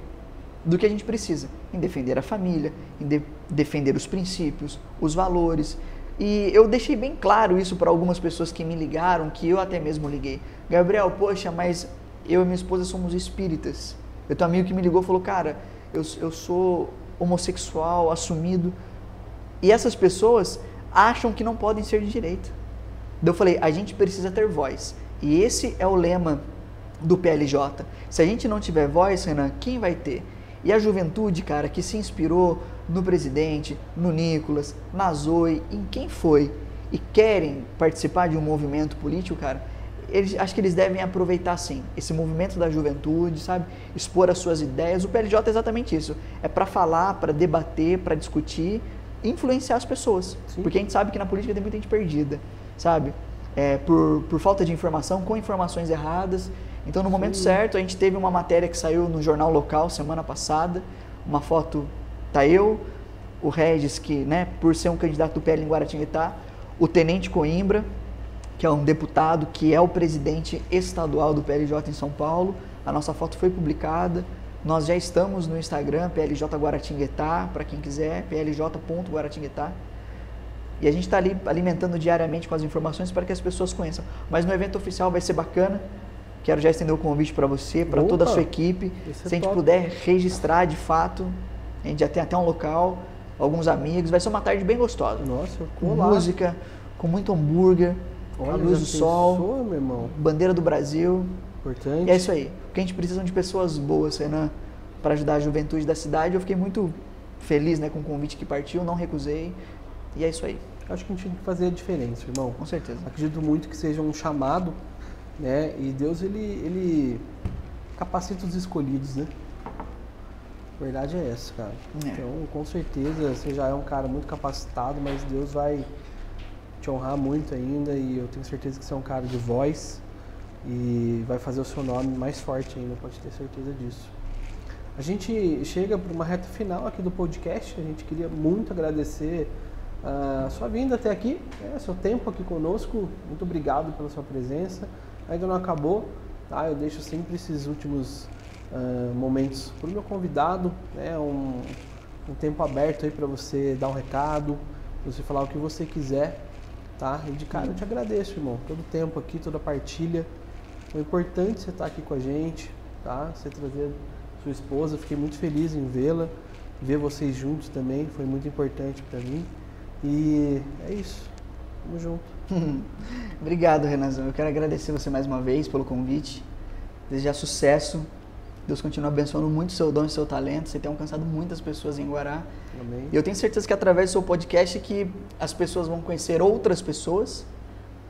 Do que a gente precisa, em defender a família, em defender os princípios, os valores. E eu deixei bem claro isso para algumas pessoas que me ligaram, que eu até mesmo liguei. Gabriel, poxa, mas eu e minha esposa somos espíritas. Eu tenho um amigo que me ligou e falou, cara, eu sou homossexual, assumido. E essas pessoas acham que não podem ser de direita. Daí eu falei, a gente precisa ter voz. E esse é o lema do PLJ. Se a gente não tiver voz, Renan, quem vai ter? E a juventude, cara, que se inspirou no presidente, no Nicolas, na Zoe, em quem foi, e querem participar de um movimento político, cara, acho que eles devem aproveitar, sim, esse movimento da juventude, sabe? Expor as suas ideias. O PLJ é exatamente isso. É para falar, para debater, para discutir, influenciar as pessoas. Sim. Porque a gente sabe que na política tem muita gente perdida, sabe? Por falta de informação, com informações erradas. Então, no momento certo, a gente teve uma matéria que saiu no jornal local semana passada, uma foto, tá eu, o Regis, que, né, por ser um candidato do PL em Guaratinguetá, o Tenente Coimbra, que é um deputado, que é o presidente estadual do PLJ em São Paulo. A nossa foto foi publicada, nós já estamos no Instagram, PLJ Guaratinguetá, para quem quiser, plj.guaratinguetá. E a gente está ali alimentando diariamente com as informações para que as pessoas conheçam. Mas no evento oficial vai ser bacana. Quero já estender o convite para você, para toda a sua equipe. Se a gente puder registrar de fato, a gente já tem até um local, alguns amigos. Vai ser uma tarde bem gostosa. Nossa, eu com lá. Música, com muito hambúrguer, a luz do sol, meu irmão. Bandeira do Brasil. Importante. E é isso aí. Porque a gente precisa de pessoas boas, Renan, para ajudar a juventude da cidade. Eu fiquei muito feliz, né, com o convite que partiu, não recusei. E é isso aí. Acho que a gente tem que fazer a diferença, irmão. Com certeza. Acredito muito que seja um chamado, né? E Deus, ele capacita os escolhidos, né? A verdade é essa, cara. Então, com certeza, você já é um cara muito capacitado, mas Deus vai te honrar muito ainda e eu tenho certeza que você é um cara de voz e vai fazer o seu nome mais forte ainda, pode ter certeza disso. A gente chega para uma reta final aqui do podcast, a gente queria muito agradecer a sua vinda até aqui, seu tempo aqui conosco, muito obrigado pela sua presença. Ainda não acabou, tá? Eu deixo sempre esses últimos momentos para o meu convidado, né? Um tempo aberto aí para você dar um recado, você falar o que você quiser, tá? E de cara eu te agradeço, irmão, todo o tempo aqui, toda a partilha. Foi importante você estar aqui com a gente, tá? Você trazer sua esposa, fiquei muito feliz em vê-la, ver vocês juntos também, foi muito importante para mim. E é isso, tamo junto. Obrigado, Renanzão. Eu quero agradecer você mais uma vez pelo convite, desejar sucesso. Deus continue abençoando muito o seu dom e o seu talento. Você tem alcançado muitas pessoas em Guará. Amém. E eu tenho certeza que através do seu podcast que as pessoas vão conhecer outras pessoas.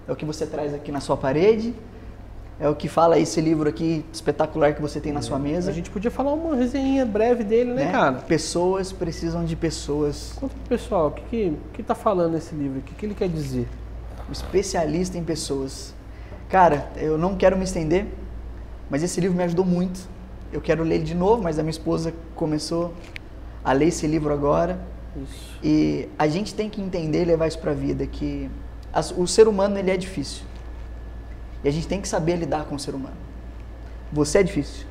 É o que você traz aqui na sua parede. É o que fala esse livro aqui espetacular que você tem na sua mesa. A gente podia falar uma resenha breve dele, né, cara? Pessoas precisam de pessoas. Conta pro pessoal, o que tá falando esse livro? O que ele quer dizer? Um especialista em pessoas. Cara, eu não quero me estender, mas esse livro me ajudou muito. Eu quero ler ele de novo, mas a minha esposa começou a ler esse livro agora. Isso. E a gente tem que entender e levar isso para a vida, que o ser humano ele é difícil. E a gente tem que saber lidar com o ser humano. Você é difícil.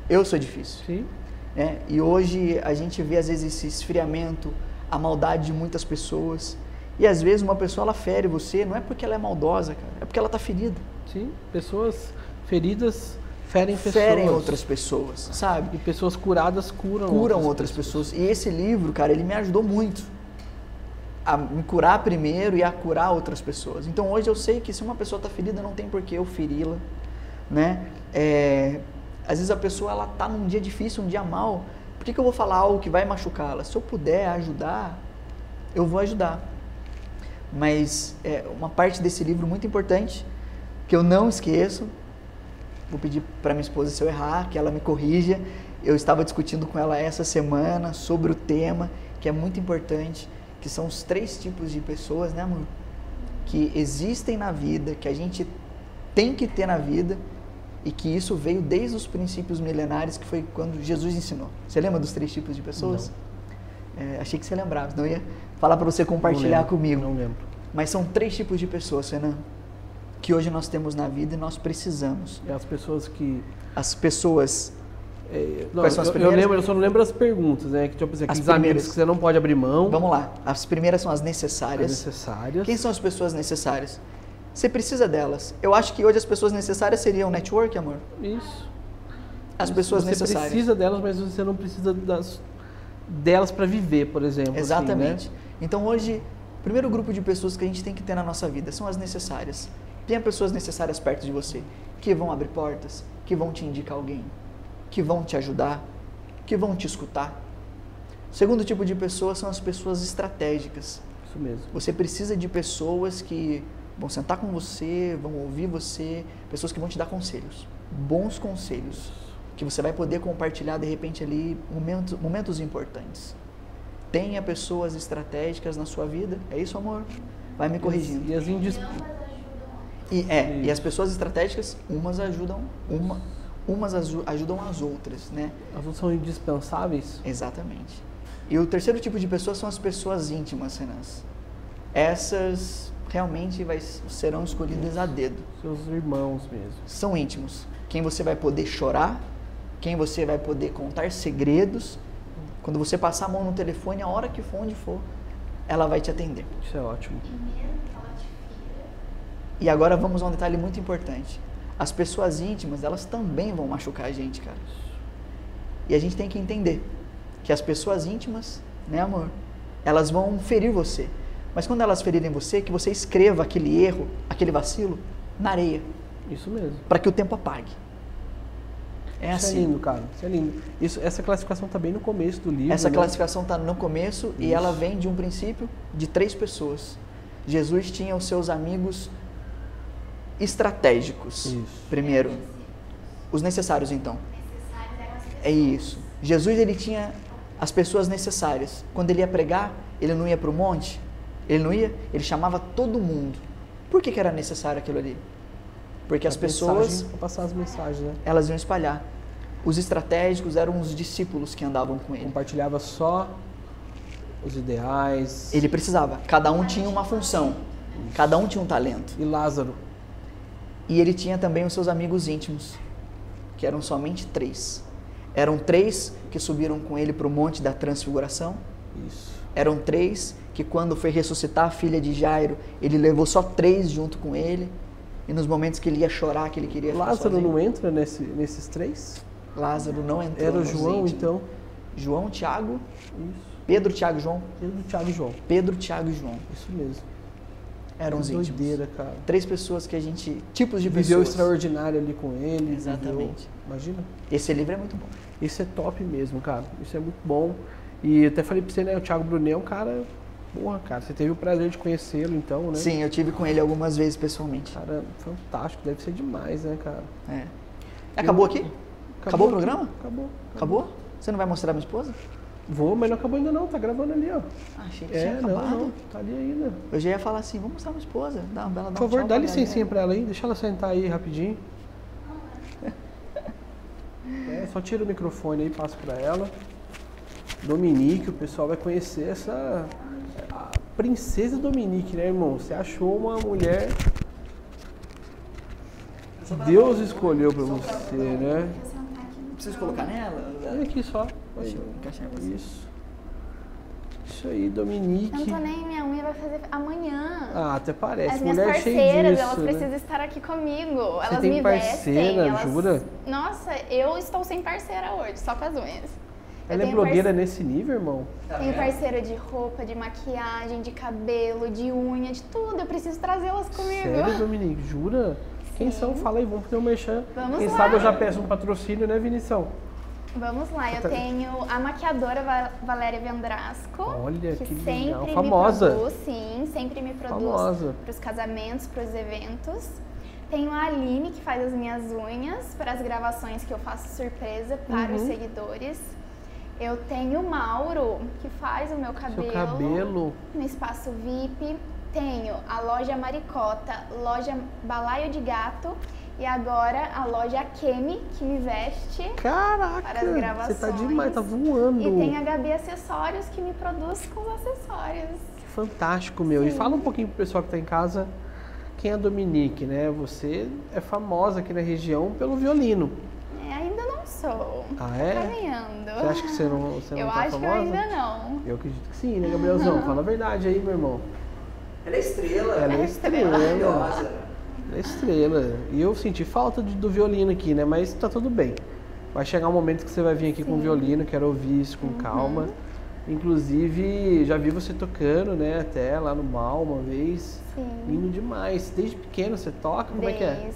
Eu sou difícil. Sim. E hoje a gente vê às vezes esse esfriamento, a maldade de muitas pessoas. E às vezes uma pessoa ela fere você, não é porque ela é maldosa, cara, é porque ela está ferida. Sim, pessoas feridas ferem pessoas. Ferem outras pessoas, sabe? E pessoas curadas curam outras pessoas. E esse livro, cara, ele me ajudou muito a me curar primeiro e a curar outras pessoas. Então hoje eu sei que se uma pessoa está ferida, não tem por que eu feri-la, né? Às vezes a pessoa ela tá num dia difícil, um dia mal. Por que eu vou falar algo que vai machucá-la? Se eu puder ajudar, eu vou ajudar. Mas uma parte desse livro muito importante, que eu não esqueço, vou pedir para minha esposa se eu errar, que ela me corrija. Eu estava discutindo com ela essa semana sobre o tema, que é muito importante, que são os 3 tipos de pessoas, né, amor? Que existem na vida, que a gente tem que ter na vida, e que isso veio desde os princípios milenares, que foi quando Jesus ensinou. Você lembra dos 3 tipos de pessoas? Achei que você lembrava, senão eu ia falar para você compartilhar comigo. Não lembro. Mas são 3 tipos de pessoas, Renan, que hoje nós temos na vida e nós precisamos. E as pessoas que... As pessoas... Quais são as primeiras? Eu só não lembro as perguntas, né? Que, tipo assim, aqueles amigos que você não pode abrir mão. Vamos lá. As primeiras são as necessárias. As necessárias. Quem são as pessoas necessárias? Você precisa delas. Eu acho que hoje as pessoas necessárias seriam network, amor. Isso. As pessoas necessárias. Você precisa delas, mas você não precisa delas para viver, por exemplo. Exatamente. Assim, né? Então hoje, o primeiro grupo de pessoas que a gente tem que ter na nossa vida são as necessárias. Tenha pessoas necessárias perto de você, que vão abrir portas, que vão te indicar alguém, que vão te ajudar, que vão te escutar. O segundo tipo de pessoas são as pessoas estratégicas. Isso mesmo. Você precisa de pessoas que vão sentar com você, vão ouvir você, pessoas que vão te dar conselhos, bons conselhos, que você vai poder compartilhar de repente ali momentos importantes. Tenha pessoas estratégicas na sua vida, é isso, amor? Vai me corrigindo. E as E as pessoas estratégicas, umas ajudam as outras, né? As outras são indispensáveis? Exatamente. E o terceiro tipo de pessoas são as pessoas íntimas, Renan. Essas realmente serão escolhidas a dedo. Seus irmãos mesmo. São íntimos. Quem você vai poder chorar, quem você vai poder contar segredos. Quando você passar a mão no telefone, a hora que for, onde for, ela vai te atender. Isso é ótimo. E mesmo que ela te fira. E agora vamos a um detalhe muito importante. As pessoas íntimas, elas também vão machucar a gente, cara. E a gente tem que entender que as pessoas íntimas, né, amor? Elas vão ferir você. Mas quando elas ferirem você, que você escreva aquele erro, aquele vacilo, na areia. Isso mesmo. Para que o tempo apague. É Isso assim. é lindo, cara. Isso é lindo. Essa classificação tá bem no começo do livro. Essa né? classificação está no começo e ela vem de um princípio de 3 pessoas. Jesus tinha os seus amigos estratégicos. Isso. Primeiro, os necessários então. Necessárias eram as pessoas. É isso. Jesus ele tinha as pessoas necessárias. Quando ele ia pregar, ele não ia para o monte, ele não ia, ele chamava todo mundo. Por que era necessário aquilo ali? Porque as pessoas, Para passar as mensagens, né? elas iam espalhar. Os estratégicos eram os discípulos que andavam com ele. Compartilhava só os ideais. Ele precisava. Cada um tinha uma função. Cada um tinha um talento. E Lázaro. E ele tinha também os seus amigos íntimos, que eram somente 3. Eram 3 que subiram com ele para o Monte da Transfiguração. Isso. Eram 3 que quando foi ressuscitar a filha de Jairo, ele levou só 3 junto com ele. E nos momentos que ele ia chorar, que ele queria ficar Lázaro sozinho, não entra nesses 3? Lázaro não entrou. Era o nos João, íntimos. então? João, Tiago, Isso. Pedro, Tiago e João. Pedro, Thiago e João. Pedro, Tiago e João. Isso mesmo. Eram os Que íntimos. doideira, cara. 3 pessoas que a gente... Tipos de Viveu o pessoas. extraordinário ali com ele. Exatamente. Imagina. Esse livro é muito bom. Isso é top mesmo, cara. Isso é muito bom. E eu até falei pra você, né? O Thiago Brunet é um cara... Porra, cara. Você teve o prazer de conhecê-lo, então, né? Sim, eu tive com ele algumas vezes pessoalmente. Cara, fantástico. Deve ser demais, né, cara? É. Acabou aqui? Acabou o programa? Acabou. Acabou? Você não vai mostrar minha esposa? Vou, mas não acabou ainda não. Tá gravando ali, ó. Ah, achei que tinha acabado. não. Tá ali ainda. Eu já ia falar assim, vamos mostrar minha esposa. Dá um Por favor, tchau dá pra licencinha galera. pra ela aí. Deixa ela sentar aí rapidinho. Só tira o microfone aí, passa pra ela. Dominique, o pessoal vai conhecer essa... A princesa Dominique, né, irmão? Você achou uma mulher que Deus escolheu pra você, né? Preciso colocar nela? Olha aqui só. Deixa eu encaixar pra você. Isso. Isso aí, Dominique. Eu não tô nem, minha unha vai fazer amanhã. Ah, até parece. As minhas Mulher cheia parceiras, disso, elas né? precisam estar aqui comigo. Elas tem me parceira, vestem. Elas... jura? Nossa, eu estou sem parceira hoje, só com as unhas. Eu Ela é tenho blogueira nesse nível, irmão? Tenho parceira de roupa, de maquiagem, de cabelo, de unha, de tudo. Eu preciso trazê-las comigo. Sério, Dominique? Jura? Quem são? Fala aí, vamos fazer um merchan. Vamos Quem lá. sabe eu já peço um patrocínio, né, Vinição? Vamos lá, eu tenho a maquiadora Valéria Vendrasco. Olha, que sempre legal. me Famosa. produz, sim, sempre me produz Famosa. para os casamentos, para os eventos. Tenho a Aline, que faz as minhas unhas para as gravações que eu faço surpresa para os seguidores. Eu tenho o Mauro, que faz o meu cabelo, Seu cabelo. no Espaço VIP. Tenho a loja Maricota, loja Balaio de Gato e agora a loja Kemi, que me veste Caraca, para as gravações. você tá demais, tá voando. E tem a Gabi Acessórios, que me produz com os acessórios. Que fantástico, meu. E fala um pouquinho pro pessoal que tá em casa, quem é a Dominique, né? Você é famosa aqui na região pelo violino. Ainda não sou. Ah, é? Caminhando. Você acha que você não Eu tá acho famosa? que eu ainda não. Eu acredito que sim, né, Gabrielzão? Fala a verdade aí, meu irmão. Ela é estrela. Ela é estrela. Maravilhosa. Ela é estrela. E eu senti falta do violino aqui, né? Mas tá tudo bem. Vai chegar um momento que você vai vir aqui com o violino, quero ouvir isso com calma. Inclusive, já vi você tocando, né? Até lá no Mal uma vez. Sim. Lindo demais. Desde pequeno você toca? Como é que é?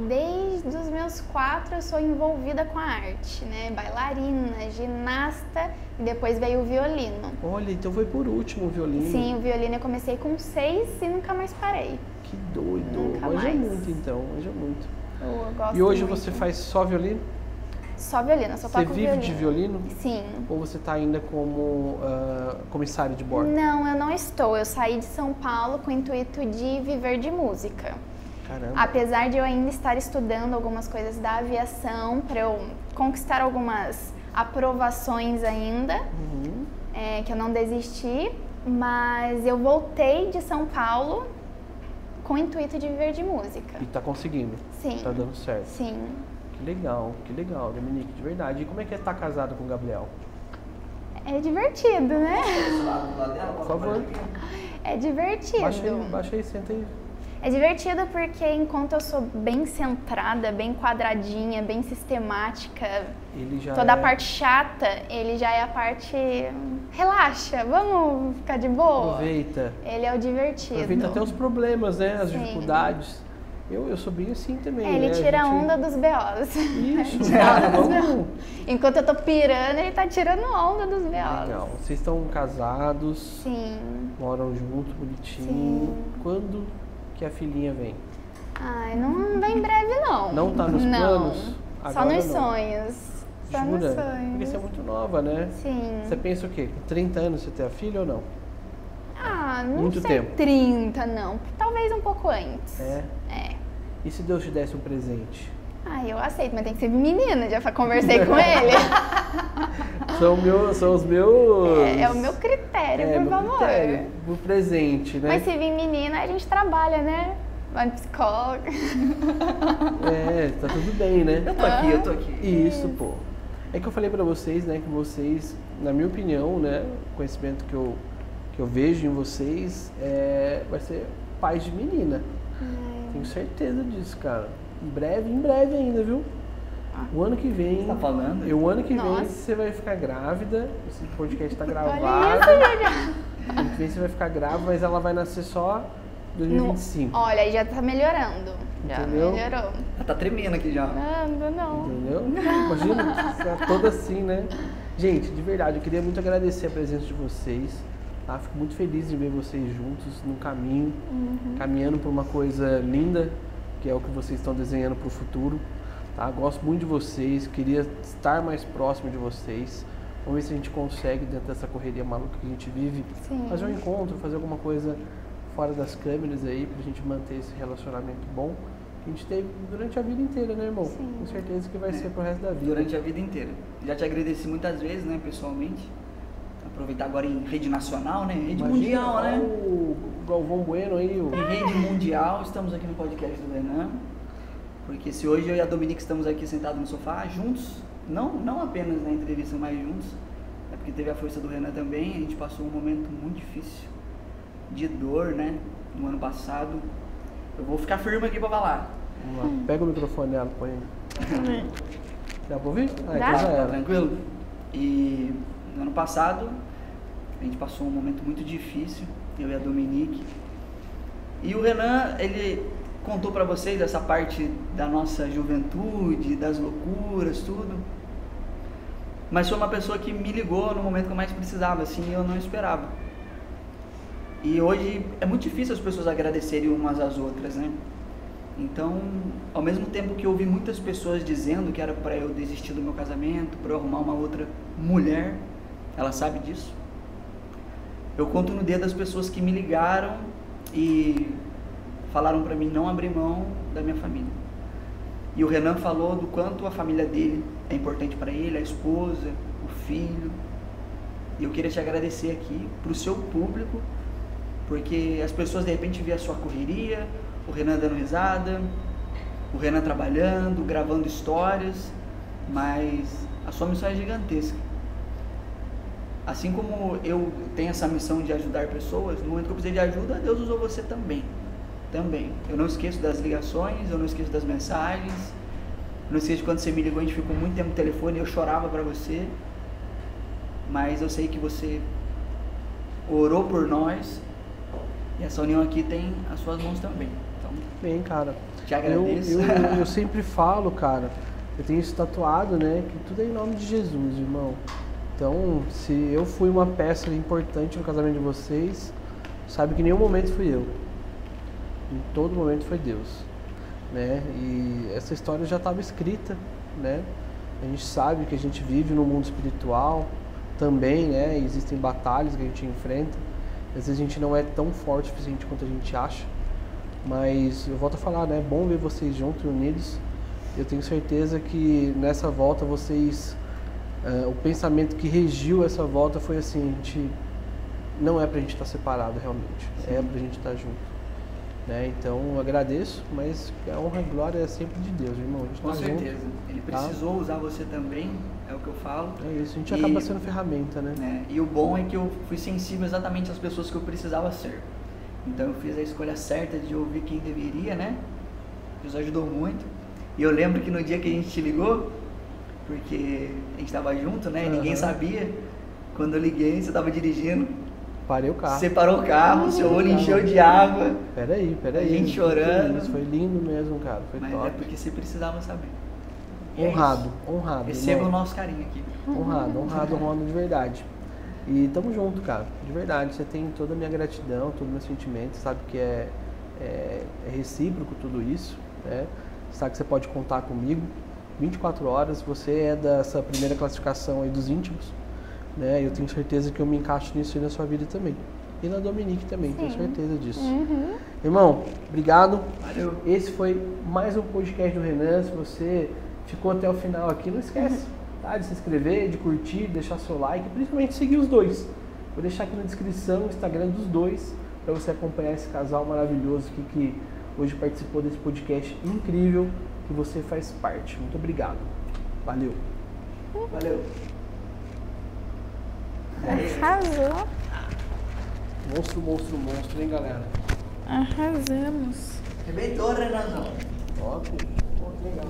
Desde os meus 4 eu sou envolvida com a arte, né? Bailarina, ginasta e depois veio o violino. Olha, então foi por último o violino. Sim, o violino eu comecei com 6 e nunca mais parei. Que doido. Nunca Manja mais. muito então, manja muito. Eu gosto E hoje muito. você faz só violino? Só violino, só Você toco vive violino. de violino? Sim. Ou você tá ainda como comissário de bordo? Não, eu não estou. Eu saí de São Paulo com o intuito de viver de música. Caramba. Apesar de eu ainda estar estudando algumas coisas da aviação, para eu conquistar algumas aprovações ainda, que eu não desisti, mas eu voltei de São Paulo com o intuito de viver de música. E tá conseguindo? Sim. Tá dando certo? Sim. Que legal, Dominique, de verdade. E como é que é estar casada com o Gabriel? É divertido, né? Por favor. É divertido. Baixa aí, senta aí. É divertido porque enquanto eu sou bem centrada, bem quadradinha, bem sistemática, Ele já toda a parte chata, ele já é a parte relaxa, vamos ficar de boa. Aproveita. Ele é o divertido. Aproveita até os problemas, né? As Sim. dificuldades. Eu sou bem assim também, Ele né? tira a onda dos B.O.s. Isso, cara, vamos... Enquanto eu tô pirando, ele tá tirando onda dos B.O.s. Legal. Vocês estão casados, Sim. moram juntos, bonitinho. Sim. Quando que a filhinha vem? Ai, não vem em breve, não. Não tá nos planos? Só Agora nos não. sonhos. Só nos Jura? sonhos. Porque você é muito nova, né? Sim. Você pensa o quê? Com 30 anos você ter a filha ou não? Ah, não Muito sei, tempo. 30 não. Talvez um pouco antes. É? É. E se Deus te desse um presente? Ah, eu aceito, mas tem que ser menina, já conversei com ele. São os meus... É o meu critério, por meu favor. critério, o presente, né? Mas se vir menina, a gente trabalha, né? Vai no psicólogo. É, tá tudo bem, né? Eu tô aqui. Isso, pô. É que eu falei pra vocês, né, que vocês, na minha opinião, né, o conhecimento que eu vejo em vocês, vai ser pais de menina. Tenho certeza disso, cara. Em breve ainda, viu? O ano que vem... Você tá falando? O ano que vem Nossa. você vai ficar grávida, esse podcast tá gravado. Olha isso, gente. Ano que vem você vai ficar grávida, mas ela vai nascer só em 2025. Olha, aí já tá melhorando. Já Entendeu? melhorou. Ela tá tremendo aqui já. Não. Entendeu? Imagina, você é toda assim, né? Gente, de verdade, eu queria muito agradecer a presença de vocês. Tá? Fico muito feliz de ver vocês juntos num caminho, caminhando por uma coisa linda, que é o que vocês estão desenhando para o futuro. Tá? Gosto muito de vocês, queria estar mais próximo de vocês. Vamos ver se a gente consegue, dentro dessa correria maluca que a gente vive, Sim. fazer um encontro, fazer alguma coisa fora das câmeras aí, pra gente manter esse relacionamento bom que a gente teve durante a vida inteira, né, irmão? Sim. Com certeza que vai ser pro resto da vida. Durante a vida inteira. Já te agradeci muitas vezes, né, pessoalmente. Aproveitar agora em rede nacional, né? Rede Imagina, mundial, né? O Galvão Bueno aí, Em rede mundial, estamos aqui no podcast do Renan. Porque se hoje eu e a Dominique estamos aqui sentados no sofá, juntos, não apenas na entrevista, mas juntos, é porque teve a força do Renan também, a gente passou um momento muito difícil, de dor, né? No ano passado. Eu vou ficar firme aqui pra falar. Vamos lá. Pega o microfone dela, põe aí. Dá pra ouvir? Ah, Dá? então já Tá era. tranquilo? E no ano passado, a gente passou um momento muito difícil, eu e a Dominique. E o Renan, ele contou pra vocês essa parte da nossa juventude, das loucuras, tudo. Mas foi uma pessoa que me ligou no momento que eu mais precisava, assim, e eu não esperava. E hoje é muito difícil as pessoas agradecerem umas às outras, né? Então, ao mesmo tempo que eu ouvi muitas pessoas dizendo que era para eu desistir do meu casamento, para eu arrumar uma outra mulher, ela sabe disso. Eu conto no dedo as pessoas que me ligaram e falaram para mim não abrir mão da minha família. E o Renan falou do quanto a família dele é importante para ele, a esposa, o filho. E eu queria te agradecer aqui para o seu público, porque as pessoas de repente vêem a sua correria, o Renan dando risada, o Renan trabalhando, gravando histórias, mas a sua missão é gigantesca. Assim como eu tenho essa missão de ajudar pessoas, no momento que eu precisei de ajuda, Deus usou você também. Eu não esqueço das ligações, eu não esqueço das mensagens, não esqueço de quando você me ligou, a gente ficou muito tempo no telefone e eu chorava para você, mas eu sei que você orou por nós e essa união aqui tem as suas mãos também. Então, Bem, cara. te agradeço. Eu sempre falo, cara, eu tenho isso tatuado, né? Que tudo é em nome de Jesus, irmão. Então, se eu fui uma peça importante no casamento de vocês, sabe que em nenhum momento fui eu. Em todo momento foi Deus, né? E essa história já estava escrita, né? A gente sabe que a gente vive no mundo espiritual também, né? Existem batalhas que a gente enfrenta. Às vezes a gente não é tão forte o suficiente quanto a gente acha, Mas eu volto a falar, né? É bom ver vocês juntos, unidos. Eu tenho certeza que nessa volta vocês... o pensamento que regiu essa volta foi assim, a gente... Não é pra gente estar separado realmente, é pra gente estar junto. Né? Então eu agradeço, mas a honra e glória é sempre de Deus, irmão. A gente Com tá certeza. junto, Ele tá? precisou usar você também, é o que eu falo. É isso, a gente acaba sendo ferramenta, né? Né? E o bom é que eu fui sensível exatamente às pessoas que eu precisava ser. Então eu fiz a escolha certa de ouvir quem deveria, né? Deus ajudou muito. E eu lembro que no dia que a gente te ligou, porque a gente estava junto, né? E ninguém sabia. Quando eu liguei, você estava dirigindo. Parei o carro. Você parou o carro, seu olho encheu de água. Peraí. A gente chorando. Isso foi lindo mesmo, cara. Foi Mas top. é porque você precisava saber. E é Honrado, isso. honrado. Receba irmão. o nosso carinho aqui. Honrado de verdade. E tamo junto, cara. De verdade. Você tem toda a minha gratidão, todo o meu sentimento. Sabe que é recíproco tudo isso, né? Sabe que você pode contar comigo 24 horas. Você é dessa primeira classificação aí dos íntimos, né? Eu tenho certeza que eu me encaixo nisso aí na sua vida também. E na Dominique também, tenho certeza disso. Irmão, obrigado. Valeu. Esse foi mais um podcast do Renan. Se você ficou até o final aqui, não esquece, tá? De se inscrever, de curtir, deixar seu like, principalmente seguir os dois. Vou deixar aqui na descrição o Instagram dos dois, para você acompanhar esse casal maravilhoso aqui que hoje participou desse podcast incrível que você faz parte. Muito obrigado. Valeu. Valeu. Arrasou. Monstro, hein, galera? Arrasamos. Arrebentou, Renanzão. Top. Pô, que legal.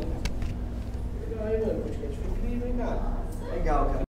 Legal, hein, mano? O podcast foi incrível, hein, cara? Legal, cara.